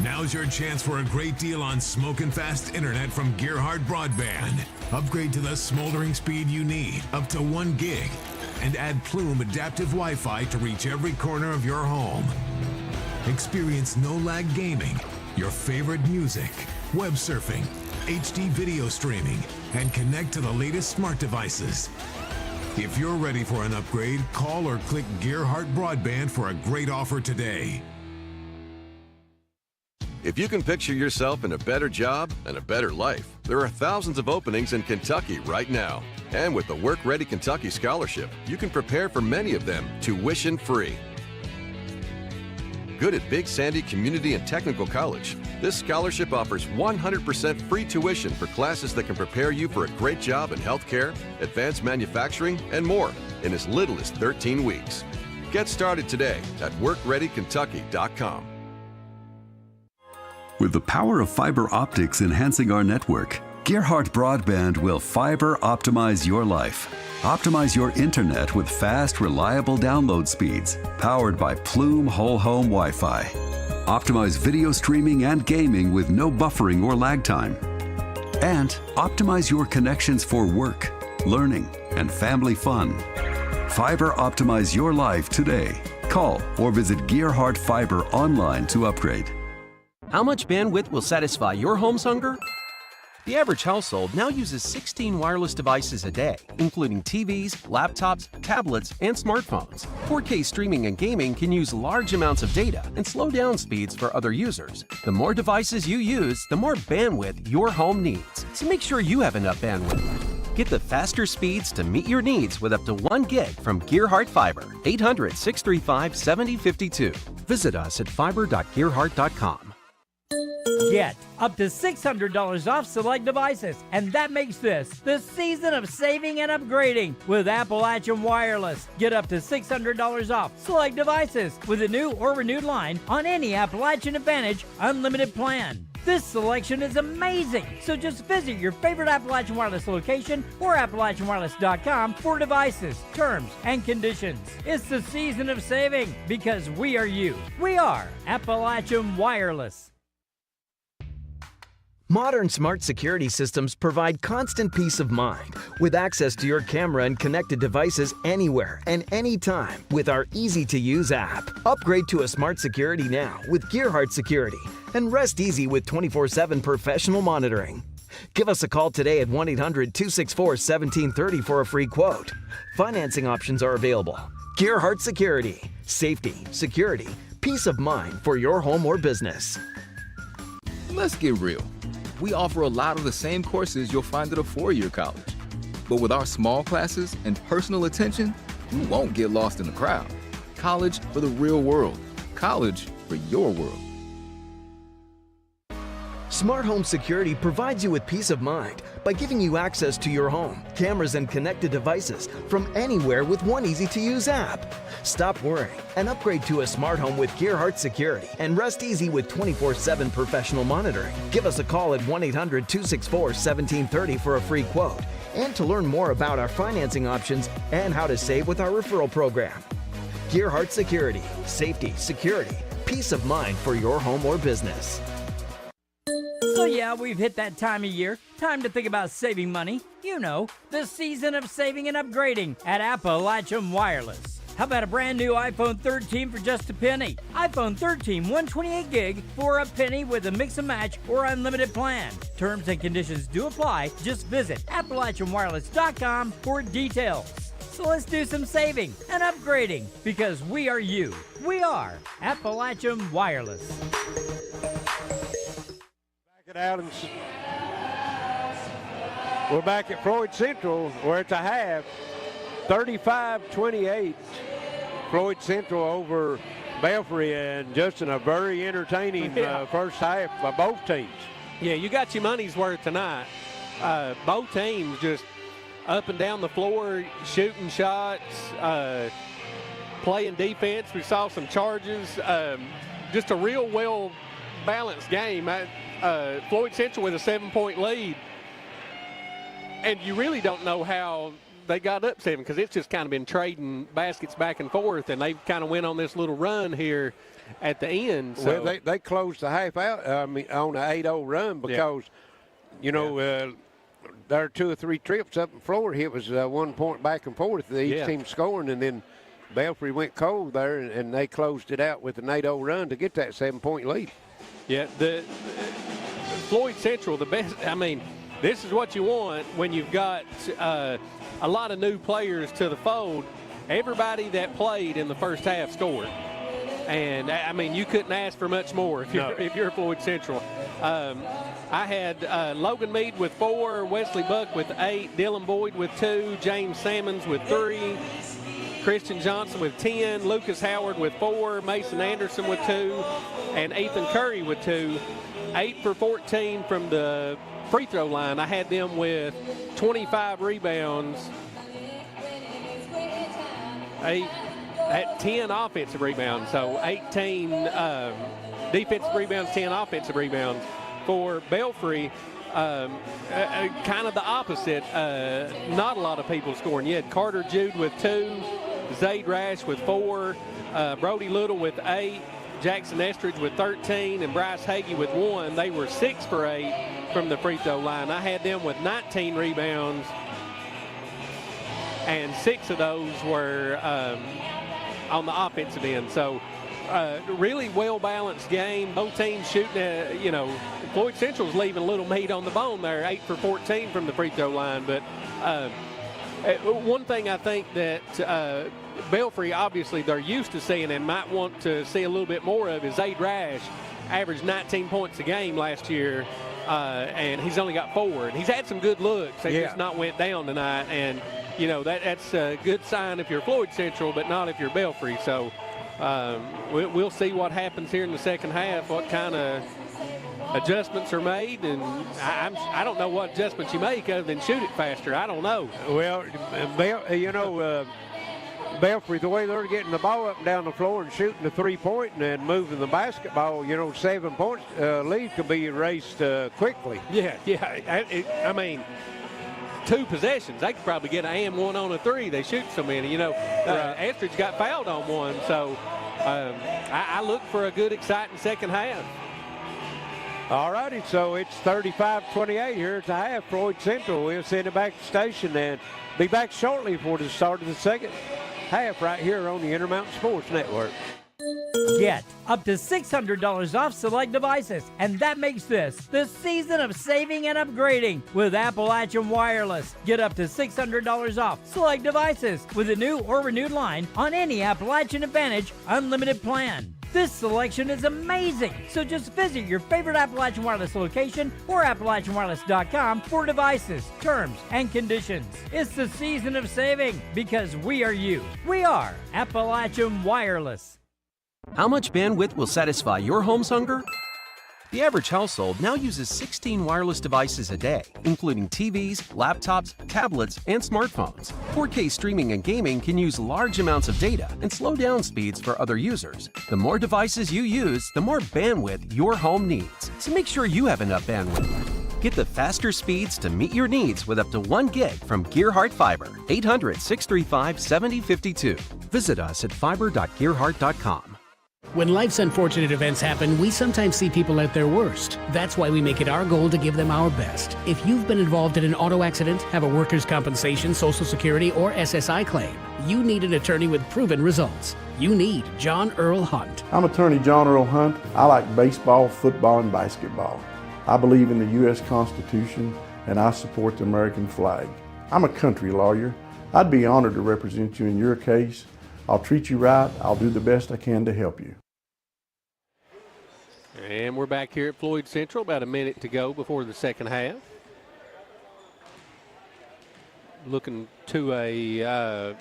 Now's your chance for a great deal on smoking fast internet from Gerhardt Broadband. Upgrade to the smoldering speed you need, up to 1 gig, and add Plume adaptive Wi-Fi to reach every corner of your home. Experience no-lag gaming, your favorite music, web surfing, HD video streaming, and connect to the latest smart devices. If you're ready for an upgrade, call or click Gerhardt Broadband for a great offer today. If you can picture yourself in a better job and a better life, there are thousands of openings in Kentucky right now. And with the Work Ready Kentucky Scholarship, you can prepare for many of them tuition-free. Good at Big Sandy Community and Technical College, this scholarship offers 100% free tuition for classes that can prepare you for a great job in healthcare, advanced manufacturing, and more in as little as 13 weeks. Get started today at workreadykentucky.com. With the power of fiber optics enhancing our network, Gerhardt Broadband will fiber optimize your life. Optimize your internet with fast, reliable download speeds, powered by Plume Whole Home Wi-Fi. Optimize video streaming and gaming with no buffering or lag time. And optimize your connections for work, learning, and family fun. Fiber optimize your life today. Call or visit Gerhardt Fiber online to upgrade. How much bandwidth will satisfy your home's hunger? The average household now uses 16 wireless devices a day, including TVs, laptops, tablets, and smartphones. 4K streaming and gaming can use large amounts of data and slow down speeds for other users. The more devices you use, the more bandwidth your home needs. So make sure you have enough bandwidth. Get the faster speeds to meet your needs with up to 1 gig from Gerhardt Fiber. 800-635-7052. Visit us at fiber.gerhardt.com. Get up to $600 off select devices, and that makes this the season of saving and upgrading with Appalachian Wireless. Get up to $600 off select devices with a new or renewed line on any Appalachian Advantage unlimited plan. This selection is amazing, so just visit your favorite Appalachian Wireless location or AppalachianWireless.com for devices, terms, and conditions. It's the season of saving because we are you. We are Appalachian Wireless. Modern smart security systems provide constant peace of mind with access to your camera and connected devices anywhere and anytime with our easy-to-use app. Upgrade to a smart security now with Gerhardt Security and rest easy with 24/7 professional monitoring. Give us a call today at 1-800-264-1730 for a free quote. Financing options are available. Gerhardt Security. Safety, security, peace of mind for your home or business. Let's get real. We offer a lot of the same courses you'll find at a four-year college. But with our small classes and personal attention, you won't get lost in the crowd. College for the real world. College for your world. Smart Home Security provides you with peace of mind by giving you access to your home, cameras, and connected devices from anywhere with one easy-to-use app. Stop worrying and upgrade to a smart home with Gerhardt Security and rest easy with 24/7 professional monitoring. Give us a call at 1-800-264-1730 for a free quote and to learn more about our financing options and how to save with our referral program. Gerhardt Security. Safety, security, peace of mind for your home or business. So yeah, we've hit that time of year. Time to think about saving money. You know, the season of saving and upgrading at Appalachian Wireless. How about a brand new iPhone 13 for just a penny? iPhone 13 128 gig for a penny with a mix and match or unlimited plan. Terms and conditions do apply. Just visit AppalachianWireless.com for details. So let's do some saving and upgrading because we are you. We are Appalachian Wireless. It out and we're back at Floyd Central where it's a half 35-28 Floyd Central over Belfry, and just in a very entertaining first half by both teams. Yeah, you got your money's worth tonight. Both teams just up and down the floor, shooting shots, playing defense. We saw some charges. Just a real well-balanced game. Floyd Central with a 7-point lead. And you really don't know how they got up 7 because it's just kind of been trading baskets back and forth, and they kind of went on this little run here at the end. So. Well, they closed the half out on an 8-0 run because, you know, there are 2 or 3 trips up the floor. It was 1 point back and forth, each team scoring, and then Belfry went cold there, and they closed it out with an 8-0 run to get that 7-point lead. Yeah, the Floyd Central, the best. I mean, this is what you want when you've got a lot of new players to the fold. Everybody that played in the first half scored. And I mean, you couldn't ask for much more if you're Floyd Central. I had Logan Meade with 4, Wesley Buck with 8, Dylan Boyd with 2, James Sammons with 3, Christian Johnson with 10, Lucas Howard with 4, Mason Anderson with 2, and Ethan Curry with 2. 8 for 14 from the free throw line. I had them with 25 rebounds, 10 offensive rebounds, so 18 defensive rebounds, 10 offensive rebounds. For Belfry, kind of the opposite. Not a lot of people scoring. You had Carter Jude with 2, Zaid Rash with 4, Brody Little with 8, Jackson Estridge with 13, and Bryce Hagee with 1. They were 6 for 8 from the free throw line. I had them with 19 rebounds, and 6 of those were on the offensive end. So really well-balanced game. Both teams shooting, Floyd Central's leaving a little meat on the bone there, 8 for 14 from the free throw line. But one thing I think that Belfry, obviously, they're used to seeing and might want to see a little bit more of is Zaid Rash averaged 19 points a game last year, and he's only got 4. And he's had some good looks. They just not went down tonight. And, that's a good sign if you're Floyd Central, but not if you're Belfry. So we'll see what happens here in the second half, what kind of adjustments are made, and I don't know what adjustments you make other than shoot it faster. I don't know. Well, Belfry, the way they're getting the ball up and down the floor and shooting the three-point and moving the basketball, 7 points lead could be erased quickly. Yeah. I mean, 2 possessions, they could probably get an and 1 on a 3. They shoot so many. Estridge got fouled on 1, so I look for a good, exciting second half. All righty, so it's 35-28 here at the half. Floyd Central, we'll send it back to the station and be back shortly for the start of the second half right here on the Intermountain Sports Network. Get up to $600 off select devices, and that makes this the season of saving and upgrading with Appalachian Wireless. Get up to $600 off select devices with a new or renewed line on any Appalachian Advantage unlimited plan. This selection is amazing, so just visit your favorite Appalachian Wireless location or AppalachianWireless.com for devices, terms, and conditions. It's the season of saving because we are you. We are Appalachian Wireless. How much bandwidth will satisfy your home's hunger? The average household now uses 16 wireless devices a day, including TVs, laptops, tablets, and smartphones. 4K streaming and gaming can use large amounts of data and slow down speeds for other users. The more devices you use, the more bandwidth your home needs. So make sure you have enough bandwidth. Get the faster speeds to meet your needs with up to 1 gig from Gearhart Fiber. 800-635-7052. Visit us at fiber.gearhart.com. When life's unfortunate events happen, we sometimes see people at their worst. That's why we make it our goal to give them our best. If you've been involved in an auto accident, have a workers' compensation, Social Security, or SSI claim, you need an attorney with proven results. You need John Earl Hunt. I'm attorney John Earl Hunt. I like baseball, football, and basketball. I believe in the U.S. Constitution, and I support the American flag. I'm a country lawyer. I'd be honored to represent you in your case. I'll treat you right. I'll do the best I can to help you. And we're back here at Floyd Central, about a minute to go before the second half. Looking to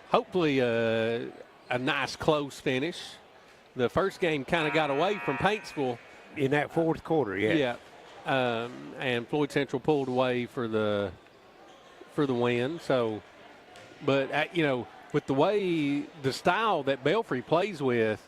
hopefully a nice close finish. The first game kind of got away from Paintsville in that fourth quarter. Yeah. And Floyd Central pulled away for the win. So, but with the way the style that Belfry plays with,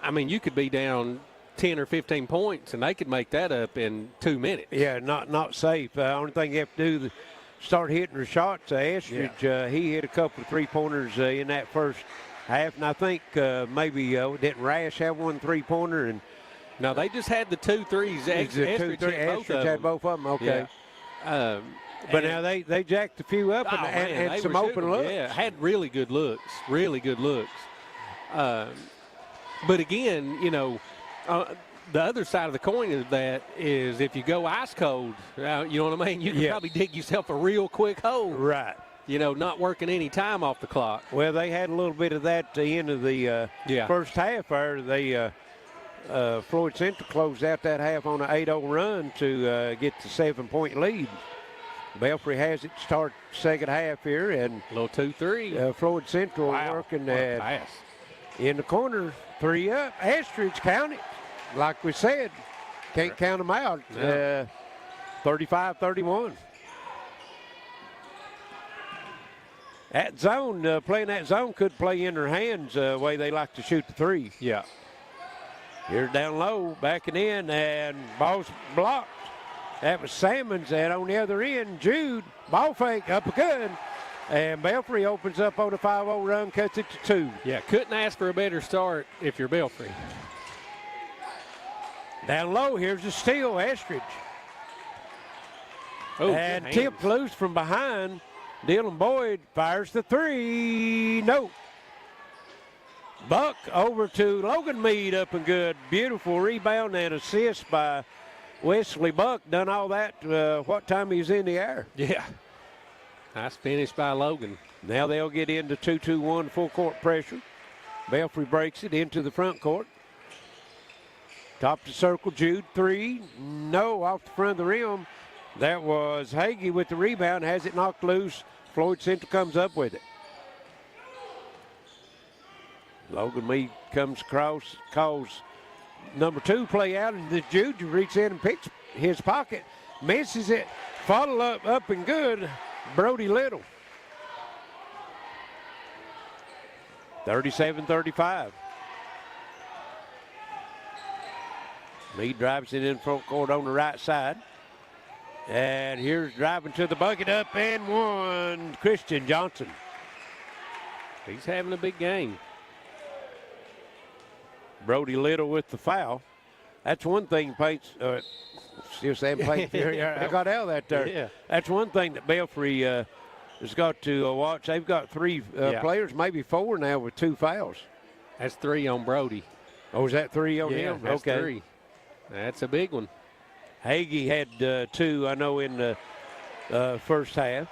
I mean, you could be down 10 or 15 points, and they could make that up in 2 minutes. Yeah, not safe. Only thing you have to do is start hitting the shots. Estridge, he hit a couple of three-pointers in that first half, and I think maybe didn't Rash have 1 3-pointer? And no, they just had the 2 threes. Estridge had both of them. Okay. Yeah. But now they jacked a few up and some open looks. Yeah, had really good looks. But again, the other side of the coin of that is if you go ice cold, you know what I mean? You can probably dig yourself a real quick hole. Right. not working any time off the clock. Well, they had a little bit of that at the end of the first half there. They Floyd Central closed out that half on an 8-0 run to get the 7-point lead. Belfry has it start second half here, and a little 2-3. Floyd Central working at in the corner, 3 up. Estridge counted, like we said, can't count them out. 35-31. That zone, playing that zone could play in their hands the way they like to shoot the three. Yeah. Here's down low, backing in, and ball's blocked. That was Salmons, and on the other end, Jude, ball fake, up good. And Belfry opens up on a 5-0 run, cuts it to 2. Yeah, couldn't ask for a better start if you're Belfry. Down low, here's a steal, Estridge. Oh, and tipped loose from behind. Dylan Boyd fires the 3. No. Buck over to Logan Mead, up and good. Beautiful rebound and assist by Wesley Buck. Done all that what time he was in the air. Yeah. Nice finish by Logan. Now they'll get into 2-2-1 full court pressure. Belfry breaks it into the front court. Top to circle, Jude, 3. No, off the front of the rim. That was Hagee with the rebound, has it knocked loose. Floyd Central comes up with it. Logan Mead comes across, calls number 2 play out, and the Jude reaches in and picks his pocket, misses it, follow up and good, Brody Little. 37-35. Mead drives it in front court on the right side. And here's driving to the bucket, up and one, Christian Johnson. He's having a big game. Brody Little with the foul. That's one thing Paints, still saying Paints, I got out of that there. Yeah. That's one thing that Belfry has got to watch. They've got 3 players, maybe 4 now with 2 fouls. That's 3 on Brody. Oh, is that 3 on him? That's okay. 3. That's a big one. Hagee had 2, I know, in the first half.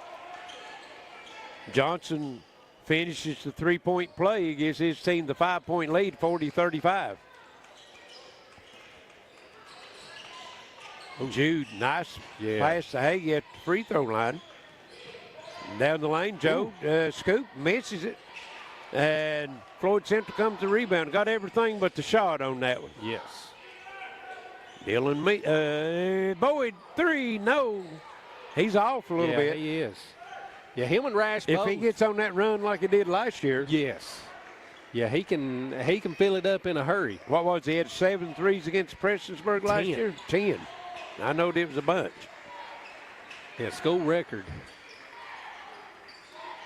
Johnson finishes the 3-point play. He gives his team the 5-point lead, 40-35. Jude, nice pass to Hagee at the free throw line. Down the lane, Joe scoop, misses it. And Floyd Central comes to rebound. Got everything but the shot on that one. Yes. Dylan Boyd, 3, no. He's off a little bit. Yeah, he is. Yeah, him and Rash If both. he gets on that run like he did last year. Yes. Yeah, he can fill it up in a hurry. What was he had 7 threes against Prestonsburg last year? 10. I know it was a bunch. Yeah, school record.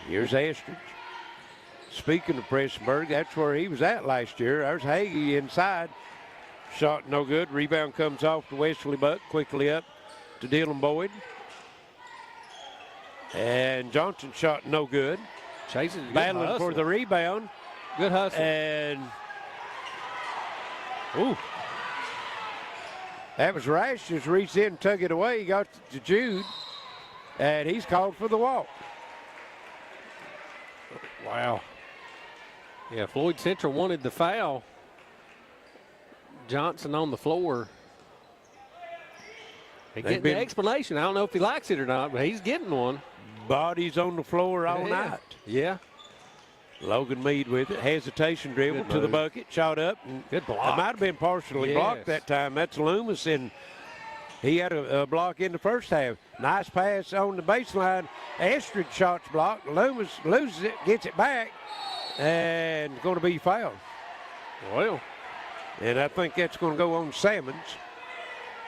Here's Estridge. Speaking of Prestonsburg, that's where he was at last year. There's Hagee inside. Shot no good. Rebound comes off to Wesley Buck. Quickly up to Dylan Boyd. And Johnson shot no good. Chasing, battling for the rebound. Good hustle. And that was Rash. Just reached in and took it away. He got to Jude. And he's called for the walk. Wow. Yeah, Floyd Central wanted the foul. Johnson on the floor. He getting the explanation. I don't know if he likes it or not, but he's getting one. Bodies on the floor all night. Yeah. Logan Mead with it. Hesitation dribble to the bucket. Shot up. Good block. It might have been partially blocked that time. That's Loomis, and he had a block in the first half. Nice pass on the baseline. Estridge shot's blocked. Loomis loses it, gets it back, and going to be fouled. Well. And I think that's going to go on Salmons.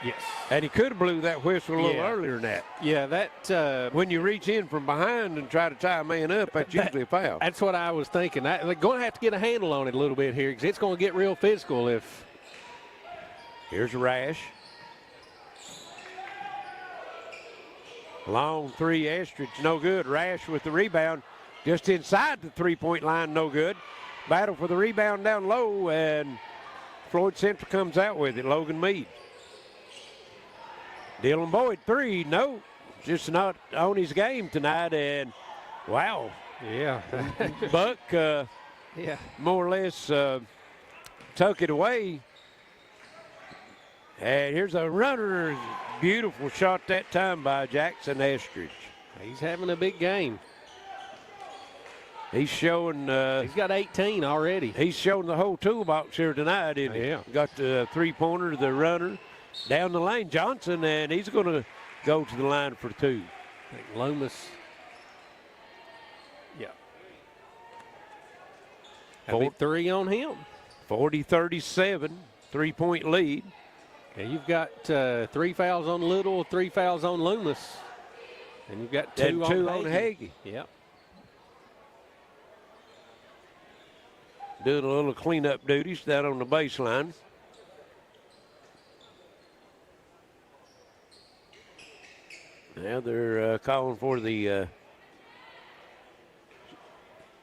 Yes. And he could have blew that whistle a little earlier than that. Yeah, that. When you reach in from behind and try to tie a man up, that's usually a foul. That's what I was thinking. They're going to have to get a handle on it a little bit here because it's going to get real physical if. Here's a Rash. Long 3, Estridge, no good. Rash with the rebound just inside the 3-point line, no good. Battle for the rebound down low, and Floyd Central comes out with it. Logan Mead. Dylan Boyd, 3, no. Just not on his game tonight, and Wow. Yeah. Buck, Yeah. more or less tuck it away. And here's a runner. Beautiful shot that time by Jackson Estridge. He's having a big game. He's showing. He's got 18 already. He's showing the whole toolbox here tonight, isn't he? Yeah. Got the three-pointer, the runner, down the lane, Johnson, and he's going to go to the line for two. I think Loomis. Yeah. A big three on him. 40-37, three-point lead. Yeah, you've got 3 fouls on Little, 3 fouls on Loomis, and you've got two on Hagee. Yep. Doing a little cleanup duties down on the baseline. Now they're calling for the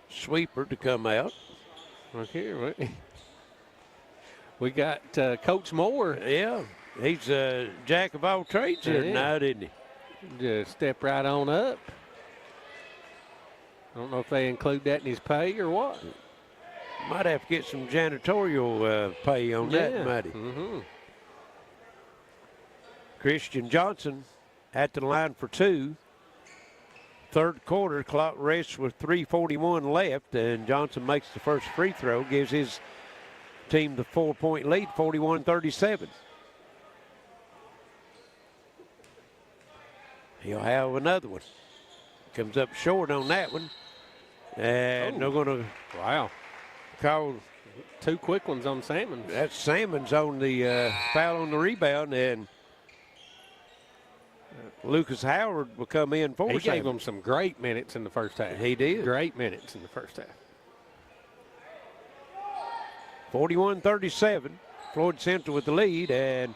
sweeper to come out. Look here. We got Coach Moore. Yeah, he's a jack of all trades here tonight, isn't he? Just step right on up. I don't know if they include that in his pay or what. Might have to get some janitorial pay on that, might he? Mm-hmm. Christian Johnson at the line for two. Third quarter, clock rests with 3:41 left, and Johnson makes the first free throw, gives his team the 4-point lead, 41-37. He'll have another one. Comes up short on that one. And they're going to call two quick ones on Salmons. That's Salmons on the foul on the rebound, and Lucas Howard will come in for He Salmons. gave them some great minutes in the first half. He did. Great minutes in the first half. 41-37, Floyd Central with the lead, and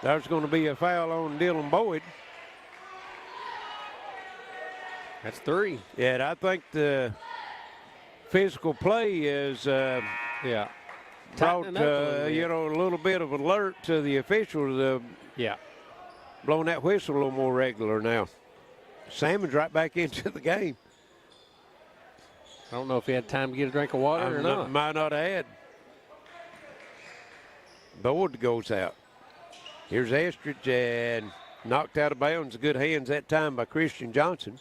there's going to be a foul on Dylan Boyd. That's three. Yeah, and I think the physical play is brought a little bit of alert to the officials. Blowing that whistle a little more regular now. Salmon's right back into the game. I don't know if he had time to get a drink of water or not. Might not have had. Boyd goes out. Here's Estridge, and knocked out of bounds. Good hands that time by Christian Johnson.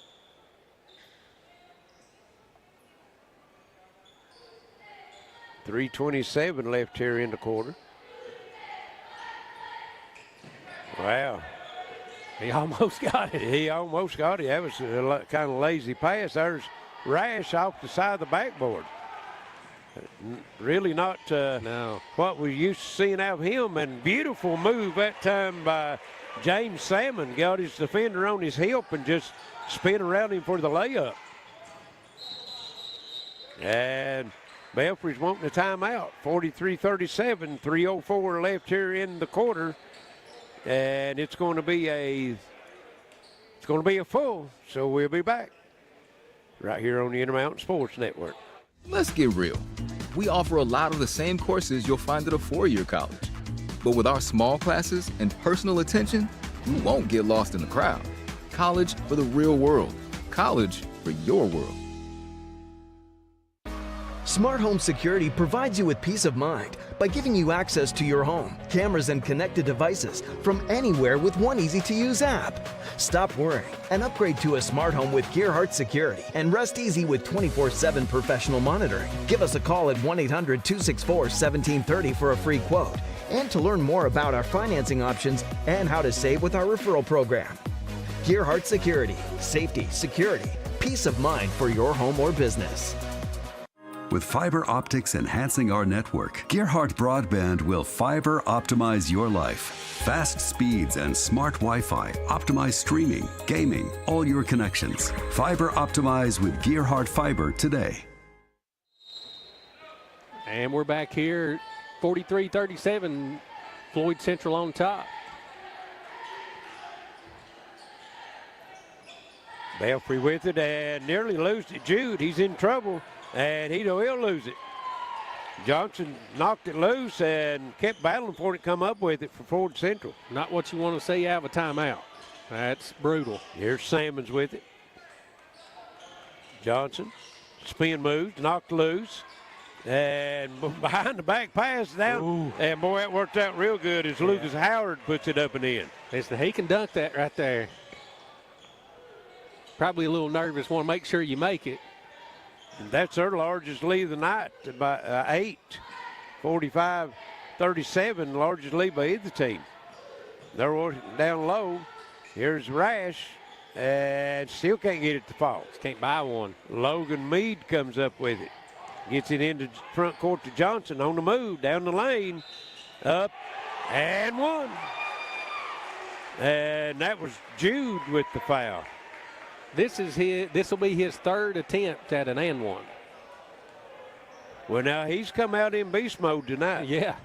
.327 left here in the quarter. Wow. He almost got it. He almost got it. That was a kind of lazy pass. There's Rash off the side of the backboard. Really not what we used to seeing out of him. And beautiful move that time by James Salmon. Got his defender on his hip and just spin around him for the layup. And Belfry's wanting a timeout. 43-37, 3:04 left here in the quarter. And it's going to be a full, so we'll be back right here on the Intermountain Sports Network. Let's get real. We offer a lot of the same courses you'll find at a four-year college. But with our small classes and personal attention, you won't get lost in the crowd. College for the real world. College for your world. Smart Home Security provides you with peace of mind by giving you access to your home, cameras, and connected devices from anywhere with one easy-to-use app. Stop worrying and upgrade to a smart home with Gearhart Security and rest easy with 24/7 professional monitoring. Give us a call at 1-800-264-1730 for a free quote and to learn more about our financing options and how to save with our referral program. Gearhart Security, safety, security, peace of mind for your home or business. With fiber optics enhancing our network, Gearhart Broadband will fiber optimize your life. Fast speeds and smart Wi-Fi optimize streaming, gaming, all your connections. Fiber optimize with Gearhart Fiber today. And we're back here, 43-37, Floyd Central on top. Belfry with it and nearly loses it. Jude, he's in trouble. And he'll lose it. Johnson knocked it loose and kept battling for it to come up with it for Floyd Central. Not what you want to see out of a timeout. That's brutal. Here's Salmons with it. Johnson, spin moves, knocked loose, and behind the back pass down. Ooh. And boy, that worked out real good as Lucas Howard puts it up and in. He can dunk that right there. Probably a little nervous, want to make sure you make it. And that's their largest lead of the night by 8, 45-37, largest lead by either team. They're working down low. Here's Rash, and still can't get it to fall. Can't buy one. Logan Mead comes up with it. Gets it into front court to Johnson on the move, down the lane, up, and one. And that was Jude with the foul. This will be his third attempt at an and one. Well, now he's come out in beast mode tonight. Yeah.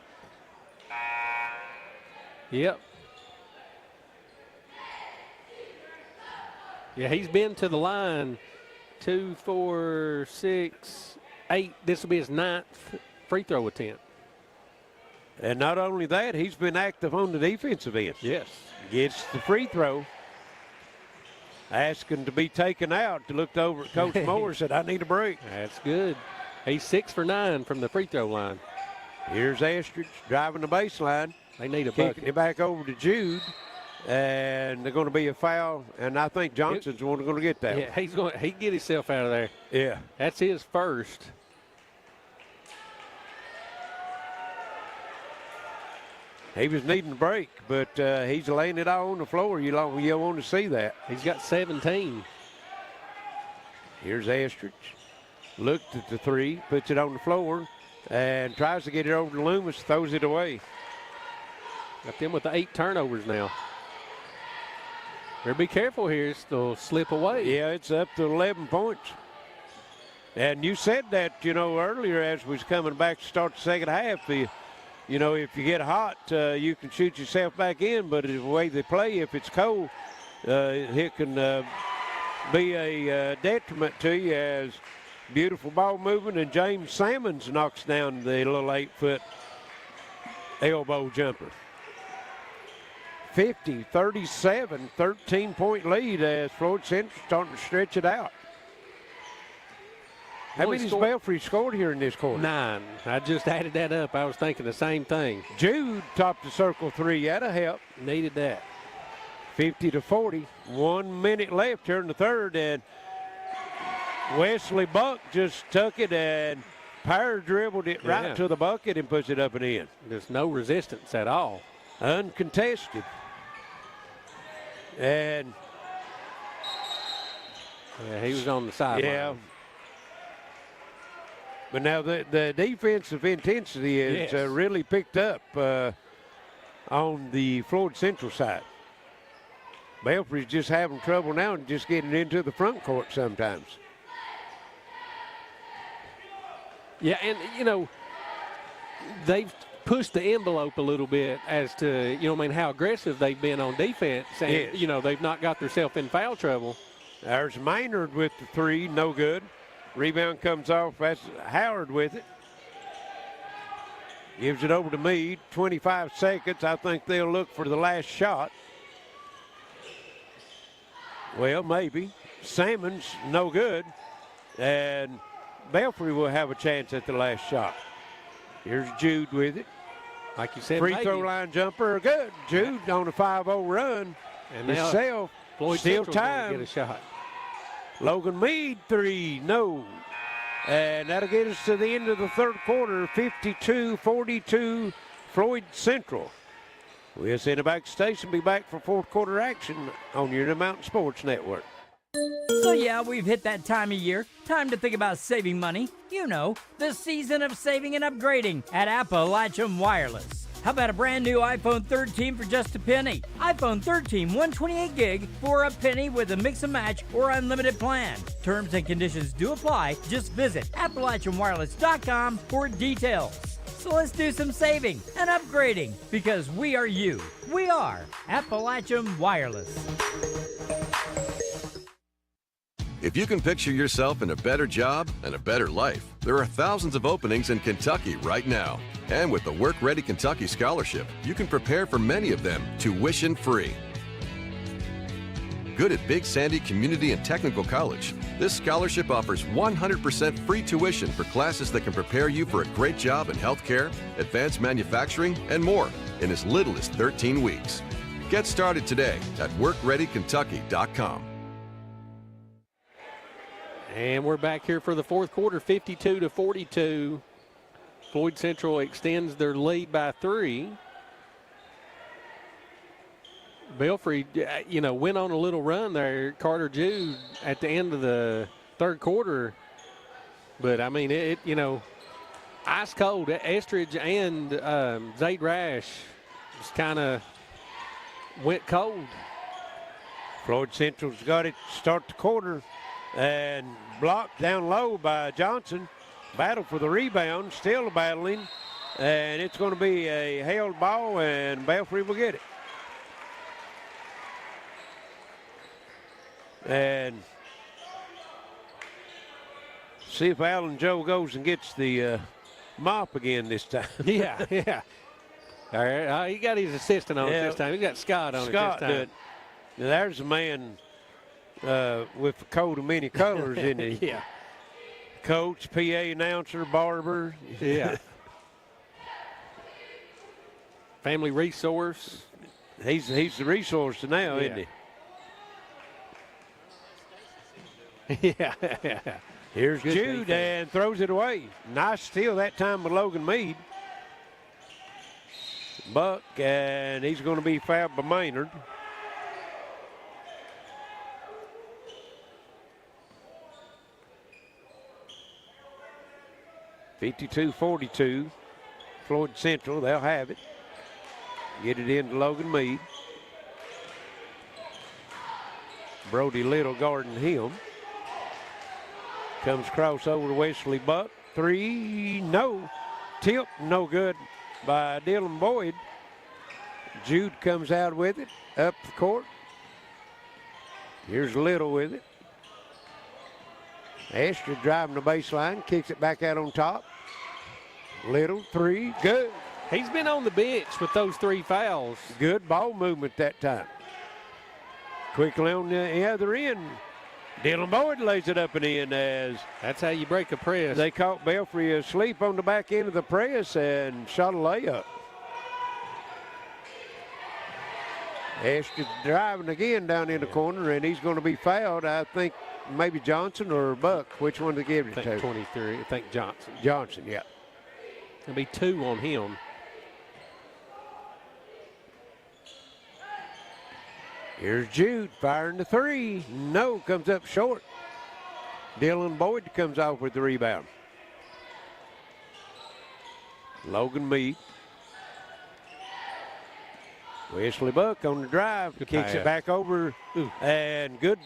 Yep. Yeah, he's been to the line 2, 4, 6, 8. This will be his 9th free throw attempt. And not only that, he's been active on the defensive end. Yes. Gets the free throw. Asking to be taken out. Looked over at Coach Moore, said, I need a break. That's good. He's 6 for 9 from the free throw line. Here's Estridge driving the baseline. They need a bucket. Kicking it back over to Jude. And they're going to be a foul, and I think Johnson's going to get that. Yeah, he can get himself out of there. Yeah. That's his first. He was needing a break, but he's laying it all on the floor. You want to see that. He's got 17. Here's Estridge. Looked at the three, puts it on the floor, and tries to get it over to Loomis, throws it away. Got them with the 8 turnovers now. Better be careful here. It'll slip away. Yeah, it's up to 11 points. And you said that, earlier as we was coming back to start the second half. If you get hot, you can shoot yourself back in. But the way they play, if it's cold, it can be a detriment to you as beautiful ball movement. And James Salmons knocks down the little 8-foot elbow jumper. 50-37, 13-point lead as Floyd Central starting to stretch it out. How many has Belfry scored here in this quarter? 9. I just added that up. I was thinking the same thing. Jude topped the circle 3. That'll help. Needed that. 50-40. 1 minute left here in the third, and Wesley Buck just took it and power dribbled it right to the bucket and puts it up and in. There's no resistance at all. Uncontested. And he was on the sideline. Yeah. But now the defensive intensity is really picked up on the Floyd Central side. Belfry's just having trouble now and just getting into the front court sometimes. Yeah, and, they've pushed the envelope a little bit as to, how aggressive they've been on defense. And, they've not got themselves in foul trouble. There's Maynard with the 3, no good. Rebound comes off. That's Howard with it. Gives it over to Meade. 25 seconds. I think they'll look for the last shot. Well, maybe. Salmons, no good. And Belfry will have a chance at the last shot. Here's Jude with it. Like you said, free throw line jumper, good. Jude on a 5-0 run. And himself, Floyd still Central's time. Get a shot. Logan Meade, 3, no. And that'll get us to the end of the third quarter, 52-42, Floyd Central. We'll send it back to station, be back for fourth quarter action on your Mountain Sports Network. So yeah, we've hit that time of year. Time to think about saving money. The season of saving and upgrading at Appalachian Wireless. How about a brand new iPhone 13 for just a penny? iPhone 13 128 gig for a penny with a mix and match or unlimited plan. Terms and conditions do apply. Just visit AppalachianWireless.com for details. So let's do some saving and upgrading because we are you. We are Appalachian Wireless. If you can picture yourself in a better job and a better life, there are thousands of openings in Kentucky right now. And with the Work Ready Kentucky Scholarship, you can prepare for many of them tuition-free. good at Big Sandy Community and Technical College. This scholarship offers 100% free tuition for classes that can prepare you for a great job in healthcare, advanced manufacturing, and more in as little as 13 weeks. Get started today at workreadykentucky.com. And we're back here for the fourth quarter, 52-42. Floyd Central extends their lead by 3. Belfry, went on a little run there. Carter Jude at the end of the third quarter. But, I mean, ice cold. Estridge and Zaid Rash just kind of went cold. Floyd Central's got it to start the quarter and blocked down low by Johnson. Battle for the rebound, still battling. And it's going to be a held ball, and Belfry will get it. And see if Alan Joe goes and gets the mop again this time. Yeah. All right, he got his assistant on it this time. He got Scott on it this time. Now there's a man with a coat of many colors, isn't he? Yeah. Coach, PA announcer, barber. Yeah. Family resource. He's the resource now, isn't he? Yeah. Here's Good Jude defense. and throws it away. Nice steal that time with Logan Meade. Buck, and he's going to be fouled by Maynard. (52-42). Floyd Central, they'll have it. Get it into Logan Meade. Brody Little guarding him. Comes across over to Wesley Buck. 3, no. Tip, no good by Dylan Boyd. Jude comes out with it, up the court. Here's Little with it. Astor driving the baseline, kicks it back out on top. Little, 3, good. He's been on the bench with those 3 fouls. Good ball movement that time. Quickly on the other end. Dylan Boyd lays it up and in as that's how you break a press. They caught Belfry asleep on the back end of the press and shot a layup. Ashton driving again down in the corner, and he's going to be fouled. I think maybe Johnson or Buck. Which one to give it to? I think 23. I think Johnson. Johnson, yeah. It'll be 2 on him. Here's Jude firing the 3. No, comes up short. Dylan Boyd comes off with the rebound. Logan Meade. Wesley Buck on the drive. Kicks it back over. And good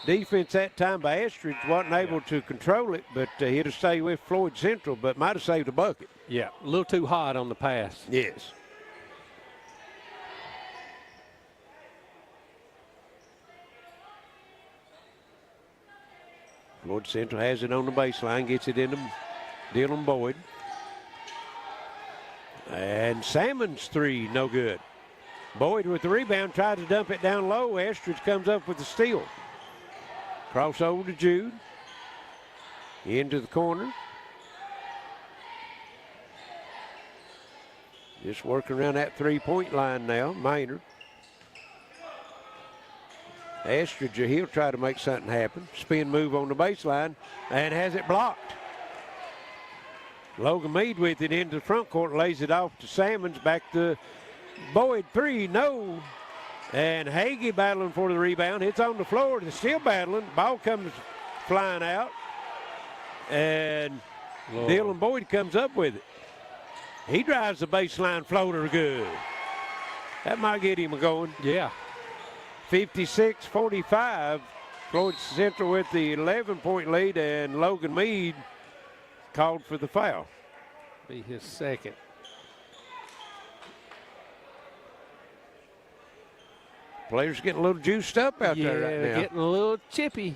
defense that time by Estridge. Wasn't able to control it, but he'd have stayed with Floyd Central, but might have saved a bucket. Yeah, a little too hot on the pass. Yes. Floyd Central has it on the baseline, gets it into Dylan Boyd. And Salmon's 3, no good. Boyd with the rebound, tried to dump it down low. Estridge comes up with the steal. Cross over to Jude. Into the corner. Just working around that three-point line now, Maynard. Estridge, he'll try to make something happen. Spin move on the baseline and has it blocked. Logan Meade with it into the front court, lays it off to Salmons, back to Boyd, 3, no. And Hagee battling for the rebound. It's on the floor, they're still battling. Ball comes flying out. And Dylan Boyd comes up with it. He drives the baseline floater good. That might get him going. Yeah. 56-45. Floyd Central with the 11-point lead, and Logan Meade called for the foul. Be his second. Players getting a little juiced up out there right now. Getting a little chippy.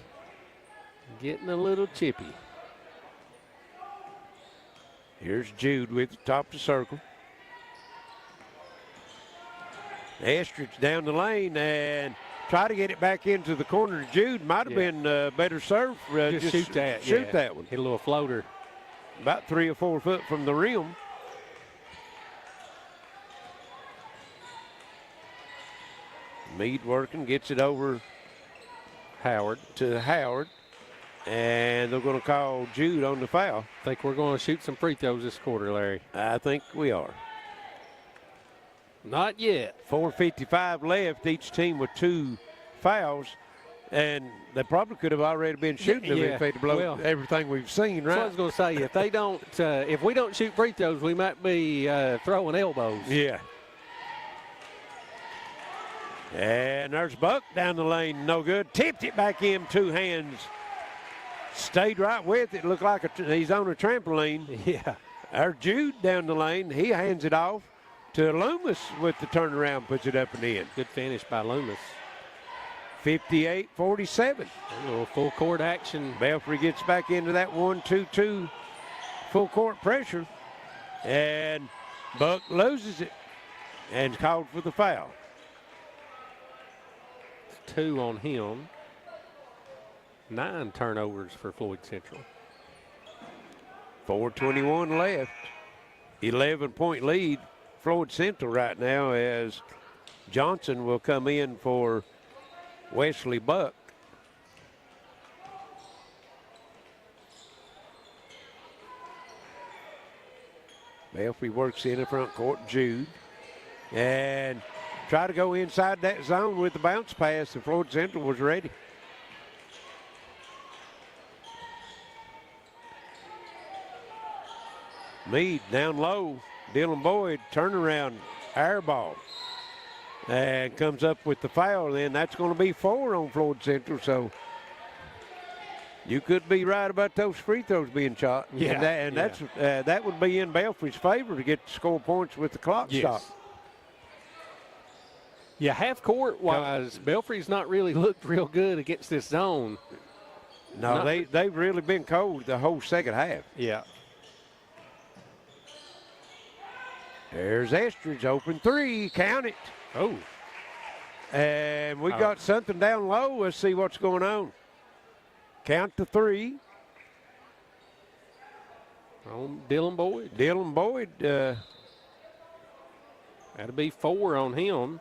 Getting a little chippy. Here's Jude with the top of the circle. Estridge down the lane, and try to get it back into the corner. Jude might have been better served. Just shoot that. Shoot that one. Hit a little floater. About 3 or 4 foot from the rim. Meade working, gets it over to Howard. And they're going to call Jude on the foul. I think we're going to shoot some free throws this quarter, Larry. I think we are. Not yet. 4:55 left, each team with 2 fouls. And they probably could have already been shooting them if they'd blown everything we've seen, right? That's what I was going to say. If they don't, if we don't shoot free throws, we might be throwing elbows. Yeah. And there's Buck down the lane, no good. Tipped it back in, 2 hands. Stayed right with it. Looked like he's on a trampoline. Yeah. There's Jude down the lane. He hands it off to Loomis with the turnaround, puts it up and in. Good finish by Loomis. 58-47. A little full court action. Belfry gets back into that 1-2-2 full court pressure. And Buck loses it and called for the foul. 2 on him. 9 turnovers for Floyd Central. 4:21 left. 11-point lead. Floyd Central right now as Johnson will come in for Wesley Buck. Belfry works in the front court. Jude. And try to go inside that zone with the bounce pass, and Floyd Central was ready. Meade down low. Dylan Boyd, turnaround, air ball. And comes up with the foul. Then that's going to be 4 on Floyd Central. So you could be right about those free throws being shot. Yeah. And that would be in Belfry's favor to get to score points with the clock stopped. Yeah, half court wise, Belfry's not really looked real good against this zone. No, they've really been cold the whole second half. Yeah. There's Estridge, open 3, count it. Oh. And we got something down low. Let's see what's going on. Count to 3. On Dylan Boyd. Dylan Boyd. That'll be 4 on him.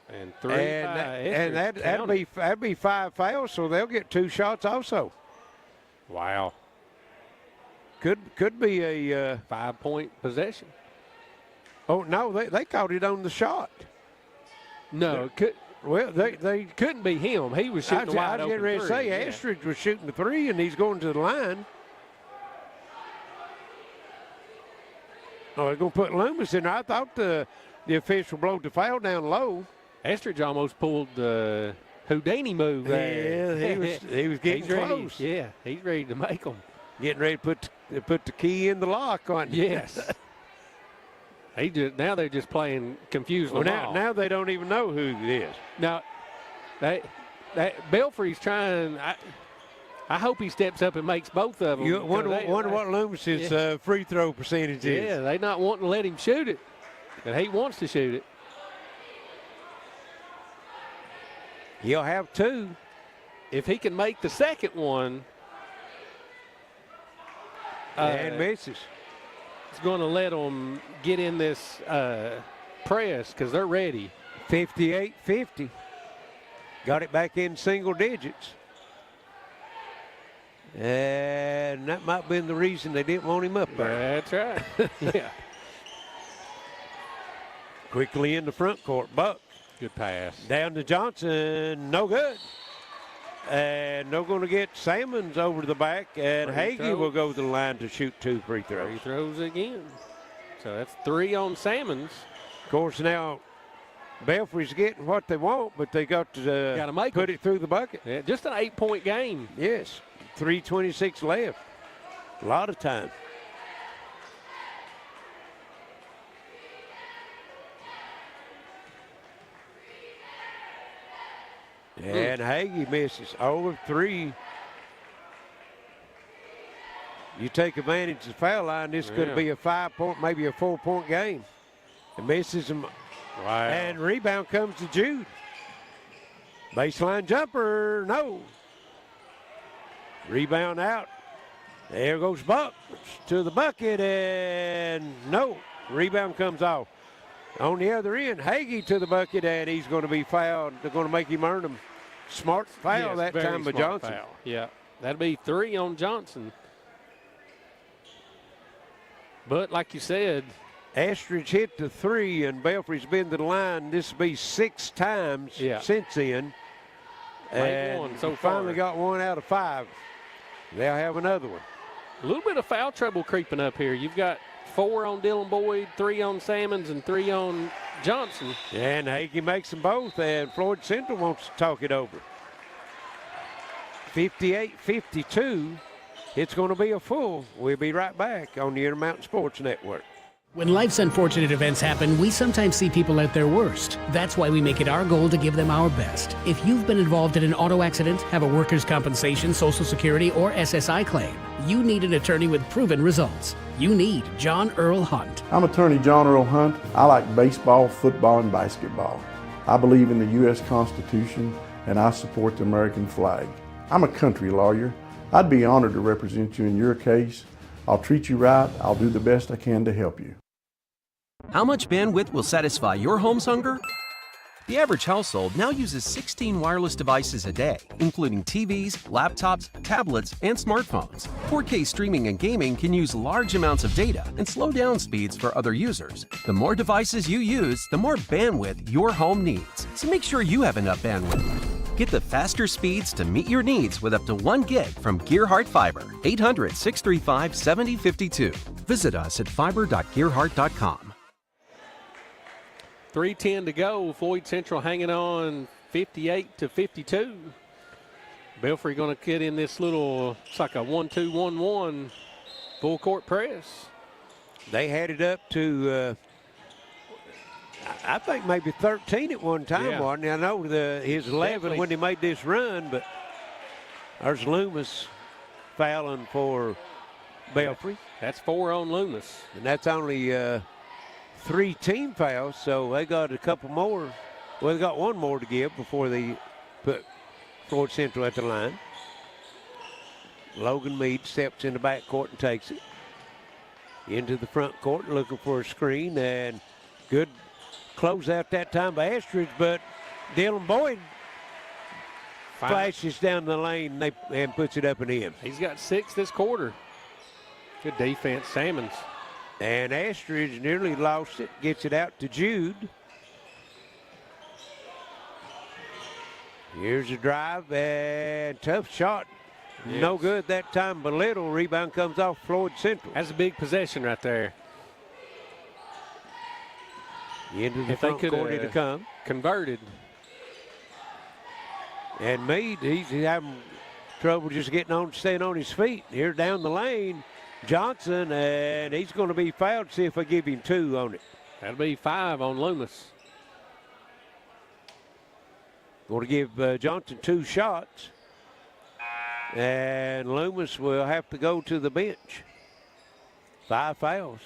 And 3 and that'd be 5 fouls, so they'll get 2 shots also. Wow. Could be a 5-point possession. Oh no, they caught it on the shot. No, they couldn't be him. He was shooting wide open. I was getting ready to say Estridge was shooting the 3, and he's going to the line. Oh, they're going to put Loomis in there. I thought the official blowed the foul down low. Estridge almost pulled the Houdini move there. Yeah, he was getting close. Yeah, he's ready to make them. Getting ready to put the key in the lock on. Yes. Now they're just playing confused. Well, now they don't even know who it is. Now, that Belfry's trying. I hope he steps up and makes both of them. You wonder what Loomis's free throw percentage is. Yeah, they're not wanting to let him shoot it, but he wants to shoot it. He'll have 2. If he can make the second one. And misses. It's going to let them get in this press because they're ready. 58-50. Got it back in single digits. And that might have been the reason they didn't want him up there. That's right. Yeah. Quickly in the front court. Buck. Good pass. Down to Johnson. No good. And they're going to get Salmons over the back, and Hagee will go to the line to shoot 2 free throws. Free throws again. So that's 3 on Salmons. Of course, now Belfry's getting what they want, but they got to put it through the bucket. Yeah, just an 8-point game. Yes, 3:26 left. A lot of time. And Hagee misses 0 of 3. You take advantage of the foul line, this could be a 5-point, maybe a 4-point game. And misses them. Wow. And rebound comes to Jude. Baseline jumper, no. Rebound out. There goes Buck to the bucket, and no. Rebound comes off. On the other end, Hagee to the bucket, and he's going to be fouled. They're going to make him earn them. Smart foul that time by Johnson. Foul. Yeah, that'd be 3 on Johnson. But like you said, Astridge hit the 3, and Belfry's been to the line. This will be 6 times since then. And one so finally far. got 1 out of 5. They'll have another one. A little bit of foul trouble creeping up here. You've got 4 on Dylan Boyd, 3 on Salmons, and 3 on Johnson. And Hagee makes them both, and Floyd Central wants to talk it over. 58-52. It's going to be a full. We'll be right back on the Intermountain Sports Network. When life's unfortunate events happen, we sometimes see people at their worst. That's why we make it our goal to give them our best. If you've been involved in an auto accident, have a workers' compensation, Social Security, or SSI claim, you need an attorney with proven results. You need John Earl Hunt. I'm attorney John Earl Hunt. I like baseball, football, and basketball. I believe in the U.S. Constitution, and I support the American flag. I'm a country lawyer. I'd be honored to represent you in your case. I'll treat you right. I'll do the best I can to help you. How much bandwidth will satisfy your home's hunger? The average household now uses 16 wireless devices a day, including TVs, laptops, tablets, and smartphones. 4K streaming and gaming can use large amounts of data and slow down speeds for other users. The more devices you use, the more bandwidth your home needs. So make sure you have enough bandwidth. Get the faster speeds to meet your needs with up to 1 gig from Gearhart Fiber. 800-635-7052. Visit us at fiber.gearhart.com. 3:10 to go. Floyd Central hanging on 58-52. Belfry going to get in this little, it's like a 1-2-1-1 full court press. They had it up to, I think maybe 13 at one time, wasn't it? I know his 11 Definitely. when he made this run, but there's Loomis fouling for Belfry. That's 4 on Loomis. And that's only 3 team fouls, so they got a couple more. Well, they got 1 more to give before they put Floyd Central at the line. Logan Meade steps in the back court and takes it into the front court, looking for a screen, and good closeout that time by Astridge, but Dylan Boyd flashes down the lane and puts it up and in. He's got 6 this quarter. Good defense, Salmons. And Astridge nearly lost it, gets it out to Jude. Here's a drive, and tough shot. Yes. No good that time, but little. Rebound comes off Floyd Central. That's a big possession right there. Into the If they front could court to come. converted. And Meade, he's having trouble just staying on his feet. Here down the lane, Johnson, and he's going to be fouled. See if I give him 2 on it. That'll be 5 on Loomis. Going to give Johnson 2 shots. And Loomis will have to go to the bench. 5 fouls.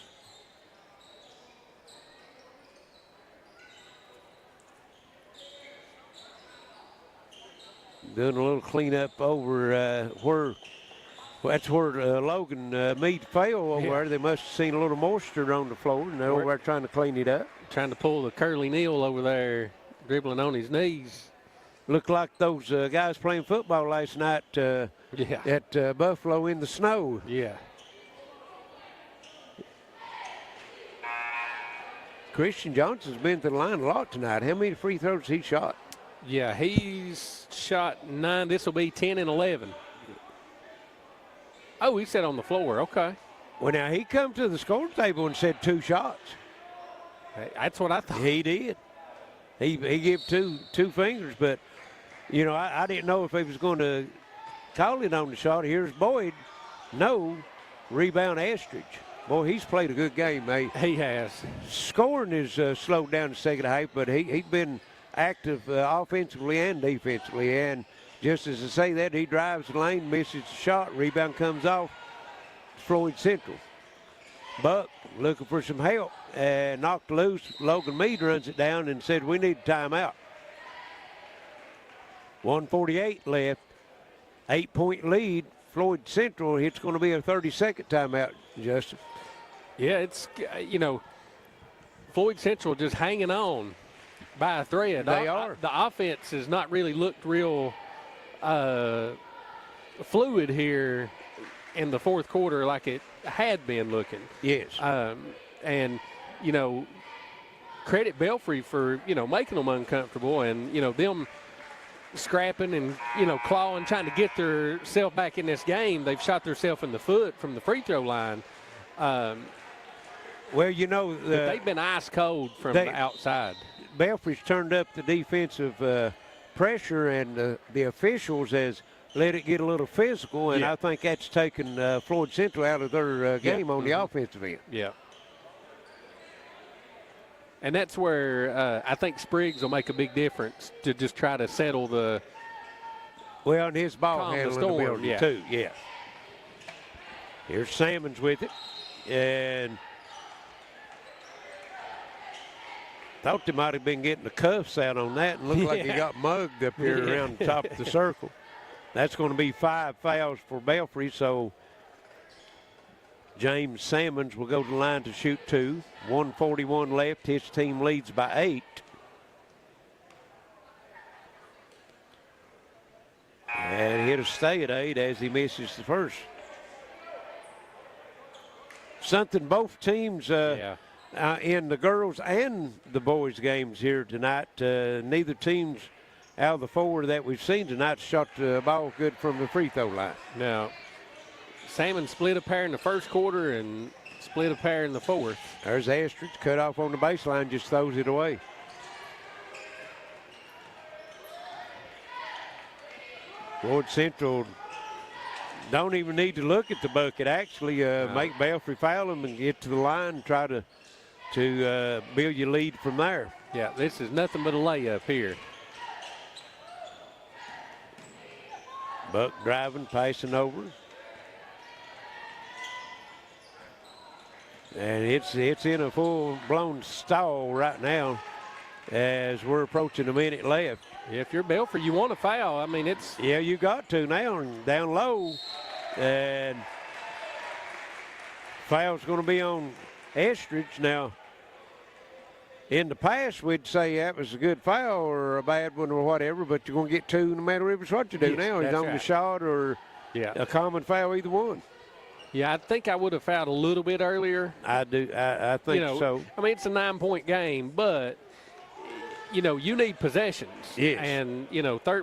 Doing a little cleanup over that's where Logan Meade fell over there. They must have seen a little moisture on the floor, and they're over there trying to clean it up. Trying to pull the Curly Neal over there, dribbling on his knees. Looked like those guys playing football last night at Buffalo in the snow. Yeah. Christian Johnson's been to the line a lot tonight. How many free throws he shot? Yeah, he's shot 9. This will be 10 and 11. Oh, he said on the floor. Okay. Well, now he come to the scoring table and said 2 shots. Hey, that's what I thought. He did. He gave two fingers, but, you know, I didn't know if he was going to call it on the shot. Here's Boyd. No. Rebound Astridge. Boy, he's played a good game, mate. He has. Scoring is slowed down the second half, but he's been active offensively and defensively. And just as I say that, he drives the lane, misses the shot. Rebound comes off. Floyd Central. Buck looking for some help and knocked loose. Logan Meade runs it down and said, we need a timeout. 1:48 left. 8-point lead. Floyd Central. It's going to be a 30-second timeout, Justin. Yeah, it's, Floyd Central just hanging on by a thread. They are. The offense has not really looked real fluid here in the fourth quarter like it had been looking. Yes. And, credit Belfry for, making them uncomfortable and, them scrapping and, clawing, trying to get themselves back in this game. They've shot themselves in the foot from the free throw line. Well, they've been ice cold from the outside. Belfry's turned up the defensive pressure, and the officials has let it get a little physical, and I think that's taken Floyd Central out of their game on the offensive end. Yeah. And that's where I think Spriggs will make a big difference to just try to settle the and his ball handling ability too. Yeah. Here's Salmons with it, and thought they might have been getting the cuffs out on that, and looked like he got mugged up here around the top of the circle. That's going to be 5 fouls for Belfry, so James Salmons will go to the line to shoot 2. 1:41 left. His team leads by 8. And he'll stay at 8 as he misses the first. Something both teams in the girls and the boys games here tonight. Neither team's out of the 4 that we've seen tonight shot the ball good from the free throw line. Now, Salmon split a pair in the first quarter and split a pair in the fourth. There's Astridge cut off on the baseline, just throws it away. Floyd Central don't even need to look at the bucket. Actually, make Belfry foul them and get to the line and try to build your lead from there. Yeah, this is nothing but a layup here. Buck driving, passing over. And it's in a full-blown stall right now as we're approaching a minute left. If you're Belfry, you want a foul. I mean, it's... Yeah, you got to now, and down low. And foul's going to be on Estridge. Now, in the past, we'd say that was a good foul or a bad one or whatever, but you're going to get 2 no matter if it's what you do. Yes, now. He's on the shot or a common foul, either one. Yeah, I think I would have fouled a little bit earlier. I do. I think so. I mean, it's a 9-point game, but, you need possessions. Yes. And,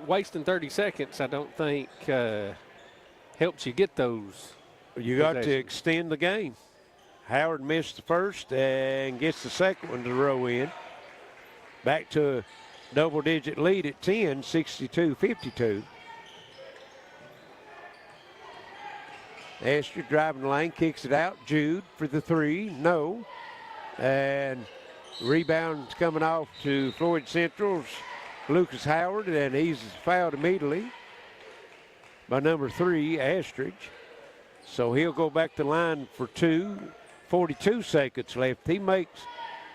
wasting 30 seconds, I don't think helps you get those. You got to extend the game. Howard missed the first and gets the second one to row in. Back to a double-digit lead at 10, 62-52. Esther driving the lane, kicks it out. Jude for the 3, no. And rebound's coming off to Floyd Central's Lucas Howard, and he's fouled immediately by number 3, Astridge. So he'll go back to the line for 2. 42 seconds left. He makes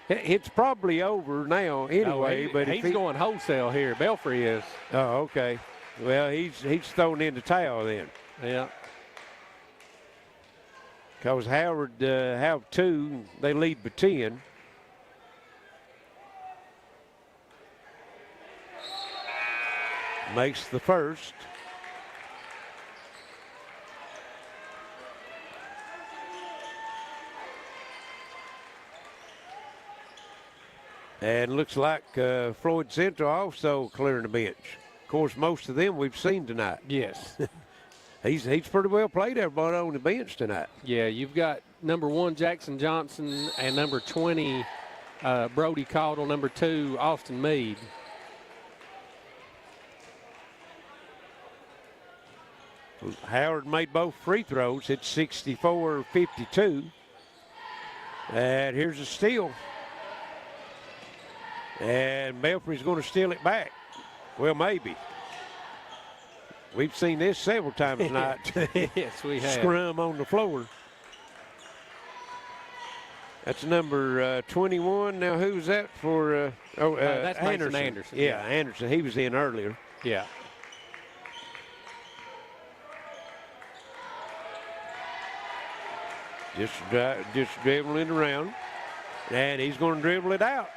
it's probably over now anyway. But he's going wholesale here. Belfry is. Oh, okay. Well, he's thrown in the towel then. Yeah. Because Howard have 2, they lead by 10. Makes the first. And looks like Floyd Central also clearing the bench. Of course, most of them we've seen tonight. Yes. He's pretty well played everybody on the bench tonight. Yeah, you've got number 1, Jackson Johnson, and number 20, Brody Caudle, number 2, Austin Meade. Howard made both free throws. It's 64-52. And here's a steal. And Belfry's going to steal it back. Well, maybe. We've seen this several times tonight. Yes, we have. Scrum on the floor. That's number 21. Now, who's that for? That's Anderson. Yeah, Anderson. He was in earlier. Yeah. Just dribbling around. And he's going to dribble it out.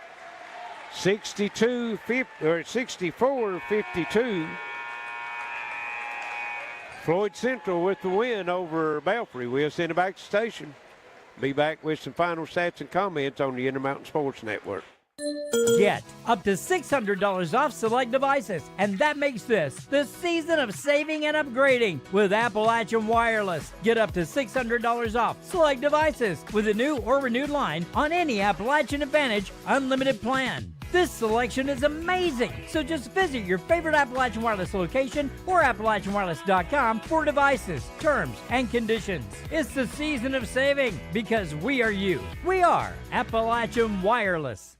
64-52. Floyd Central with the win over Belfry. We'll send it back to the station. Be back with some final stats and comments on the Intermountain Sports Network. Get up to $600 off select devices, and that makes this the season of saving and upgrading with Appalachian Wireless. Get up to $600 off select devices with a new or renewed line on any Appalachian Advantage unlimited plan. This selection is amazing, so just visit your favorite Appalachian Wireless location or AppalachianWireless.com for devices, terms, and conditions. It's the season of saving because we are you. We are Appalachian Wireless.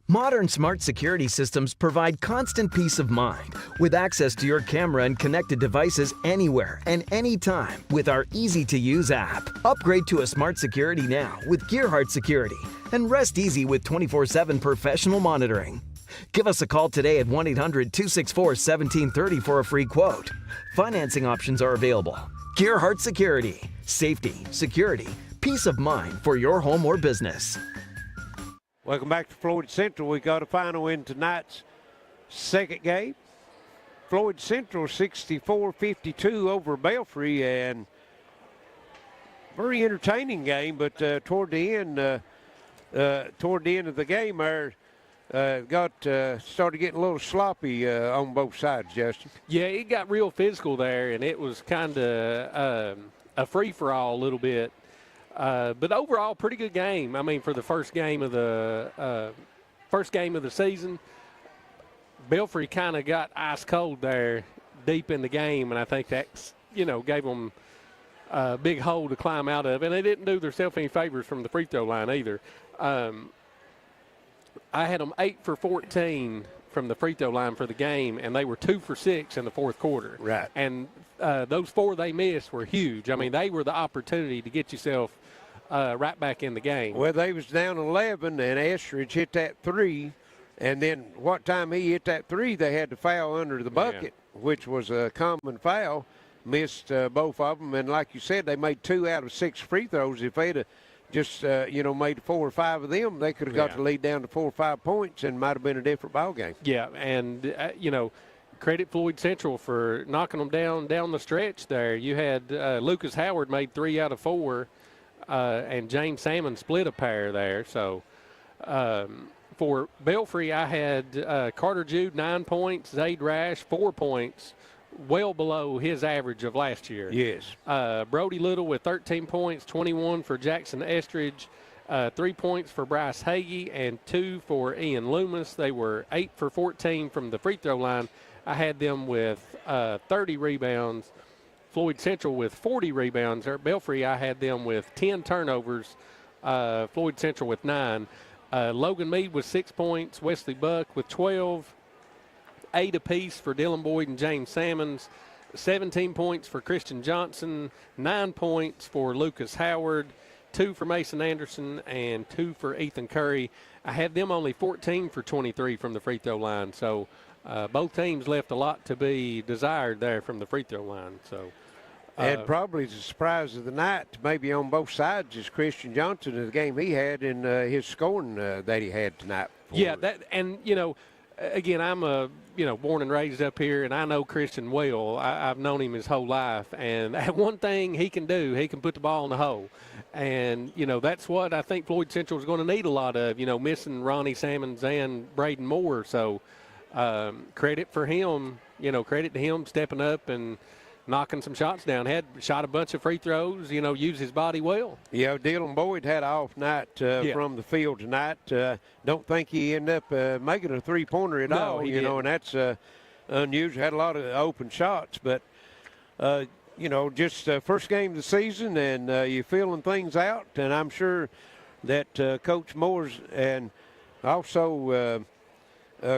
Modern smart security systems provide constant peace of mind with access to your camera and connected devices anywhere and anytime with our easy-to-use app. Upgrade to a smart security now with Gearhart Security and rest easy with 24/7 professional monitoring. Give us a call today at 1-800-264-1730 for a free quote. Financing options are available. Gearhart Security. Safety, security, peace of mind for your home or business. Welcome back to Floyd Central. We got a final in tonight's second game. Floyd Central 64-52 over Belfry, and very entertaining game. But toward the end of the game, there started getting a little sloppy on both sides, Justin. Yeah, it got real physical there, and it was kind of a free-for-all a little bit. But overall, pretty good game. I mean, for the first game of the season, Belfry kind of got ice cold there deep in the game, and I think that gave them a big hole to climb out of. And they didn't do themselves any favors from the free throw line either. I had them 8 for 14 from the free throw line for the game, and they were 2 for 6 in the fourth quarter. Right. And those 4 they missed were huge. I mean, they were the opportunity to get yourself right back in the game. Well, they was down 11, and Estridge hit that 3, and then what time he hit that 3, they had to foul under the bucket, which was a common foul. Missed both of them, and like you said, they made 2 out of 6 free throws. If they'd have just made 4 or 5 of them, they could have got the lead down to 4 or 5 points, and might have been a different ball game. Yeah, and credit Floyd Central for knocking them down the stretch there. You had Lucas Howard made 3 out of 4, and James Salmon split a pair there. So for Belfry, I had Carter Jude 9 points, Zaid Rash 4 points, well below his average of last year. Yes. Brody Little with 13 points, 21 for Jackson Estridge, 3 points for Bryce Hagee, and 2 for Ian Loomis. They were 8 for 14 from the free throw line. I had them with 30 rebounds. Floyd Central with 40 rebounds. Belfry, I had them with 10 turnovers. Floyd Central with 9. Logan Meade with 6 points. Wesley Buck with 12. 8 apiece for Dylan Boyd and James Salmons. 17 points for Christian Johnson. 9 points for Lucas Howard. 2 for Mason Anderson and 2 for Ethan Curry. I had them only 14 for 23 from the free throw line. So both teams left a lot to be desired there from the free throw line. So, and probably the surprise of the night, maybe on both sides, is Christian Johnson and the game he had and his scoring that he had tonight. Yeah, again, I'm born and raised up here, and I know Christian well. I've known him his whole life, and one thing he can do, he can put the ball in the hole. And, that's what I think Floyd Central is going to need a lot of, missing Ronnie Salmons and Braden Moore. So credit for him, credit to him stepping up and knocking some shots down. Shot a bunch of free throws, used his body well. Yeah, Dylan Boyd had an off night from the field tonight. Don't think he ended up making a three-pointer at all, and that's unusual. Had a lot of open shots, but, just first game of the season, and you're feeling things out, and I'm sure that Coach Moore's and also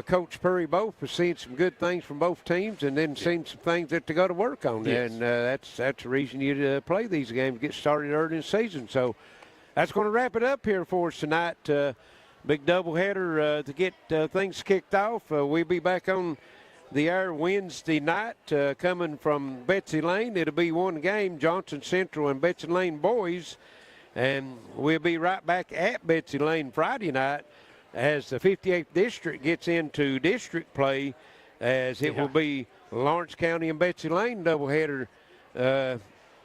Coach Perry both have seen some good things from both teams, and then seen some things that they got to work on. Yes. And that's the reason you play these games, get started early in the season. So that's going to wrap it up here for us tonight. Big doubleheader to get things kicked off. We'll be back on the air Wednesday night coming from Betsy Lane. It'll be one game, Johnson Central and Betsy Lane boys. And we'll be right back at Betsy Lane Friday night as the 58th District gets into district play, as it will be Lawrence County and Betsy Lane doubleheader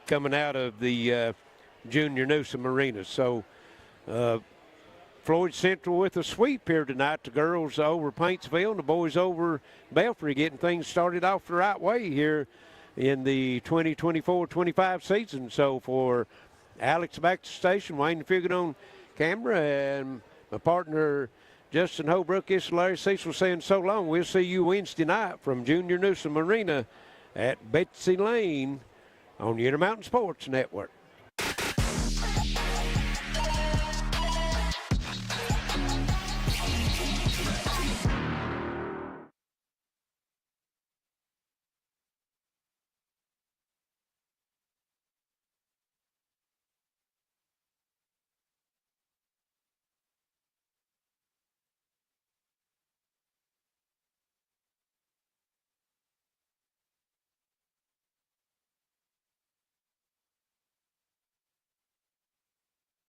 coming out of the Junior Newsom Arena. So Floyd Central with a sweep here tonight. The girls over Paintsville and the boys over Belfry, getting things started off the right way here in the 2024-25 season. So for Alex back to the station, Wayne Figured on camera, and my partner Justin Holbrook, this is Larry Cecil saying so long. We'll see you Wednesday night from Junior Newsom Arena at Betsy Lane on the Intermountain Sports Network.